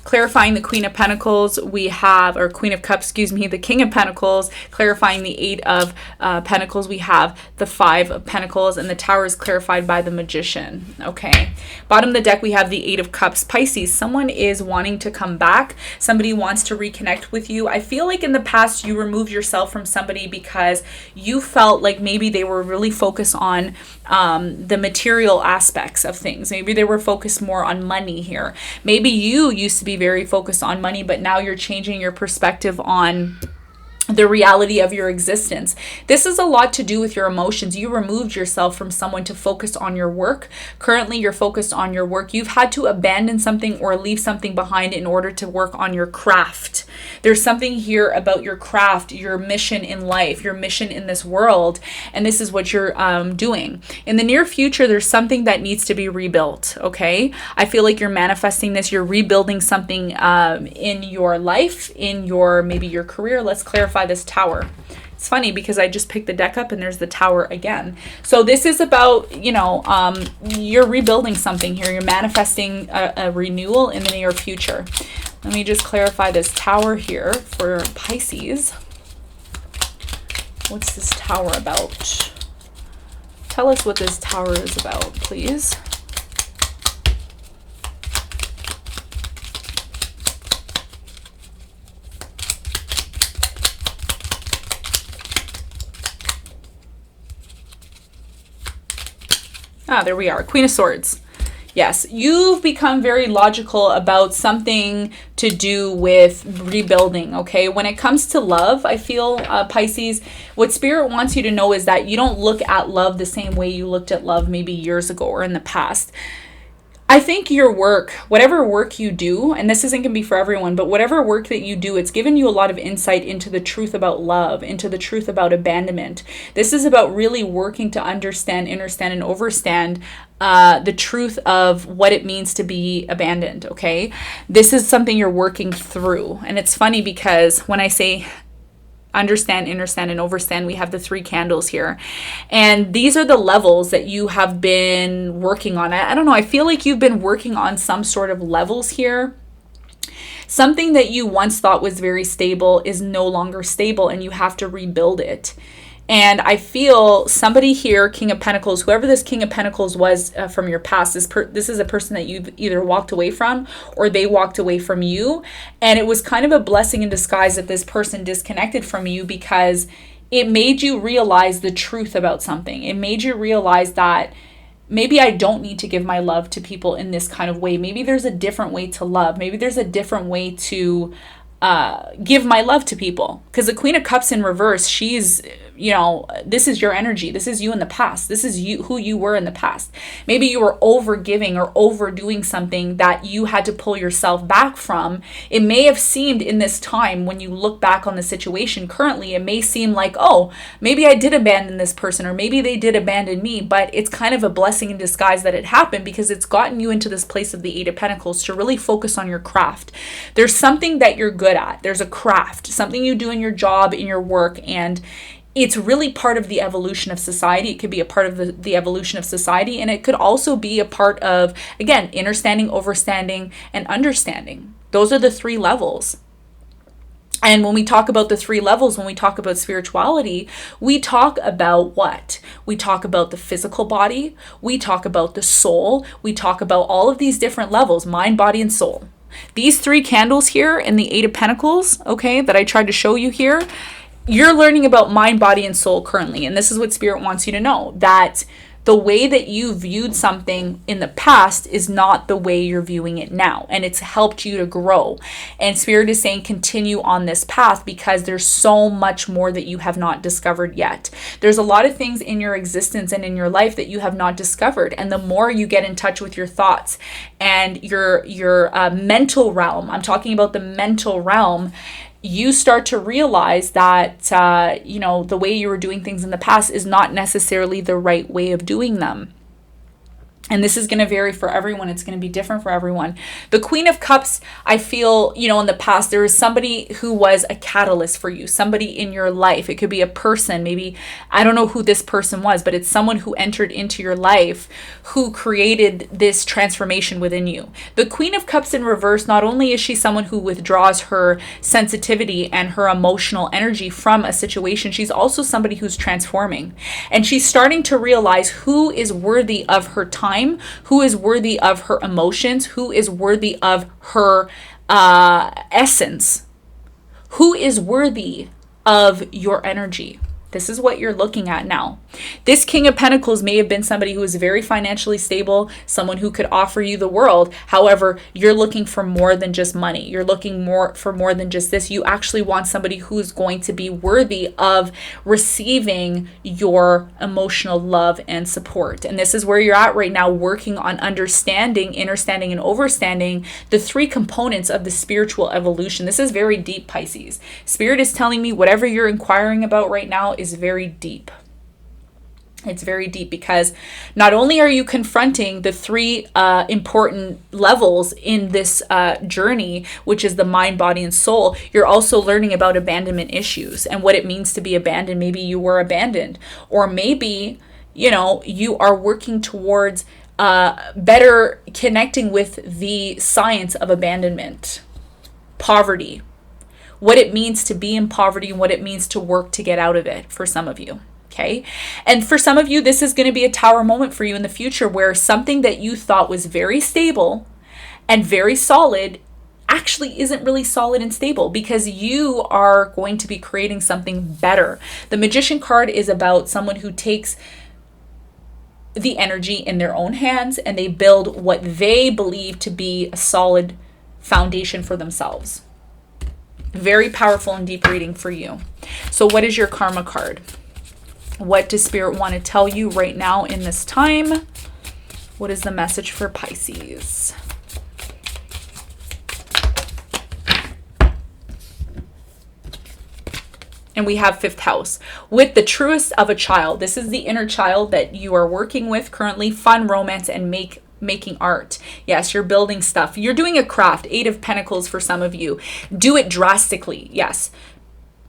Clarifying the Queen of Pentacles, we have, or Queen of Cups, excuse me, the King of Pentacles. Clarifying the Eight of Pentacles, we have the Five of Pentacles, and the Tower is clarified by the Magician. Okay. Bottom of the deck, we have the Eight of Cups. Pisces, someone is wanting to come back. Somebody wants to reconnect with you. I feel like in the past, you removed yourself from somebody because you felt like maybe they were really focused on the material aspects of things. Maybe they were focused more on money here. Maybe you used to be very focused on money, but now you're changing your perspective on the reality of your existence. This is a lot to do with your emotions. You removed yourself from someone to focus on your work. Currently, you're focused on your work. You've had to abandon something or leave something behind in order to work on your craft. There's something here about your craft, your mission in life, your mission in this world, and this is what you're doing. In the near future, there's something that needs to be rebuilt, okay? I feel like you're manifesting this. You're rebuilding something in your life, in your, maybe your career. Let's clarify this Tower. It's funny because I just picked the deck up and there's the Tower again. So this is about, you know, you're rebuilding something here. You're manifesting a renewal in the near future. Let me just clarify this Tower here for Pisces. What's this Tower about? Tell us what this Tower is about, please. Ah, there we are. Queen of Swords. Yes, you've become very logical about something to do with rebuilding, okay? When it comes to love, I feel, Pisces, what Spirit wants you to know is that you don't look at love the same way you looked at love maybe years ago or in the past. I think your work, whatever work you do, and this isn't going to be for everyone, but whatever work that you do, it's given you a lot of insight into the truth about love, into the truth about abandonment. This is about really working to understand, understand, and overstand the truth of what it means to be abandoned, okay? This is something you're working through. And it's funny because when I say understand, understand, and overstand, we have the three candles here. And these are the levels that you have been working on. I don't know. I feel like you've been working on some sort of levels here. Something that you once thought was very stable is no longer stable and you have to rebuild it. And I feel somebody here, King of Pentacles, whoever this King of Pentacles was from your past, this is a person that you've either walked away from or they walked away from you. And it was kind of a blessing in disguise that this person disconnected from you because it made you realize the truth about something. It made you realize that maybe I don't need to give my love to people in this kind of way. Maybe there's a different way to love. Maybe there's a different way to give my love to people. Because the Queen of Cups in reverse, she's, you know, this is your energy. This is you in the past. This is you, who you were in the past. Maybe you were over giving or overdoing something that you had to pull yourself back from. It may have seemed in this time, when you look back on the situation currently, it may seem like, oh, maybe I did abandon this person or maybe they did abandon me, but it's kind of a blessing in disguise that it happened because it's gotten you into this place of the Eight of Pentacles to really focus on your craft. There's something that you're good at. There's a craft, something you do in your job, in your work, and it's really part of the evolution of society. It could be a part of the evolution of society, and it could also be a part of, again, understanding, overstanding, and understanding. Those are the three levels. And when we talk about the three levels, when we talk about spirituality, we talk about what? We talk about the physical body, we talk about the soul, we talk about all of these different levels, mind, body, and soul. These three candles here in the Eight of Pentacles, okay, that I tried to show you here, you're learning about mind, body, and soul currently. And this is what Spirit wants you to know, that the way that you viewed something in the past is not the way you're viewing it now. And it's helped you to grow. And Spirit is saying continue on this path because there's so much more that you have not discovered yet. There's a lot of things in your existence and in your life that you have not discovered. And the more you get in touch with your thoughts and your mental realm, I'm talking about the mental realm, you start to realize that, the way you were doing things in the past is not necessarily the right way of doing them. And this is going to vary for everyone. It's going to be different for everyone. The Queen of Cups, I feel, in the past, there was somebody who was a catalyst for you, somebody in your life. It could be a person, maybe, I don't know who this person was, but it's someone who entered into your life who created this transformation within you. The Queen of Cups in reverse, not only is she someone who withdraws her sensitivity and her emotional energy from a situation, she's also somebody who's transforming. And she's starting to realize who is worthy of her time, who is worthy of her emotions, who is worthy of her essence, who is worthy of your energy. This is what you're looking at now. This King of Pentacles may have been somebody who is very financially stable, someone who could offer you the world. However, you're looking for more than just money. You're looking for more than just this. You actually want somebody who's going to be worthy of receiving your emotional love and support. And this is where you're at right now, working on understanding, understanding, and overstanding the three components of the spiritual evolution. This is very deep, Pisces. Spirit is telling me whatever you're inquiring about right now is very deep. It's very deep because not only are you confronting the three important levels in this journey, which is the mind, body, and soul, you're also learning about abandonment issues and what it means to be abandoned. Maybe you were abandoned, or maybe, you are working towards better connecting with the science of abandonment, poverty, what it means to be in poverty and what it means to work to get out of it for some of you. Okay. And for some of you, this is going to be a tower moment for you in the future where something that you thought was very stable and very solid actually isn't really solid and stable because you are going to be creating something better. The Magician card is about someone who takes the energy in their own hands and they build what they believe to be a solid foundation for themselves. Very powerful and deep reading for you. So what is your karma card? What does Spirit want to tell you right now in this time? What is the message for Pisces? And we have fifth house with the truest of a child. This is the inner child that you are working with currently. Fun, romance, and making art. Yes, you're building stuff. You're doing a craft. 8 of Pentacles for some of you. Do it drastically. Yes.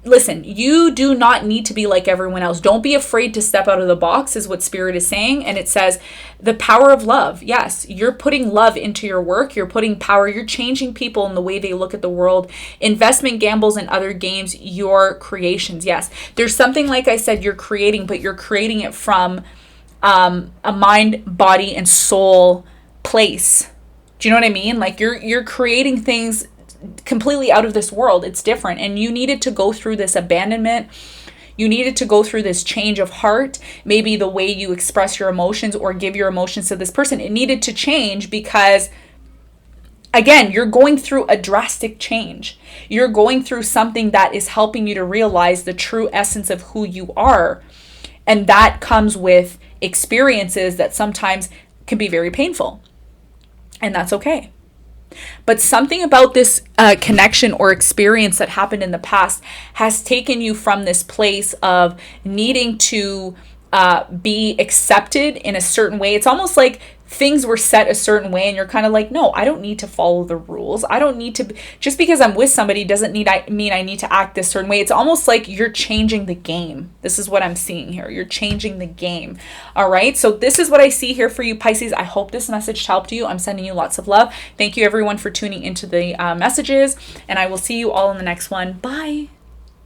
Listen, you do not need to be like everyone else. Don't be afraid to step out of the box is what Spirit is saying. And it says the power of love. Yes, you're putting love into your work. You're putting power. You're changing people in the way they look at the world. Investment, gambles, and other games, your creations. Yes, there's something, like I said, you're creating, but you're creating it from a mind, body, and soul place. Do you know what I mean? Like you're creating things completely out of this world. It's different. And you needed to go through this abandonment. You needed to go through this change of heart. Maybe the way you express your emotions or give your emotions to this person, it needed to change because, again, you're going through a drastic change. You're going through something that is helping you to realize the true essence of who you are. And that comes with experiences that sometimes can be very painful. And that's okay. But something about this connection or experience that happened in the past has taken you from this place of needing to be accepted in a certain way. It's almost like things were set a certain way and you're kind of like, no, I don't need to follow the rules. I don't need to, just because I'm with somebody doesn't mean I need to act this certain way. It's almost like you're changing the game. This is what I'm seeing here. You're changing the game. All right. So this is what I see here for you, Pisces. I hope this message helped you. I'm sending you lots of love. Thank you everyone for tuning into the messages, and I will see you all in the next one. Bye.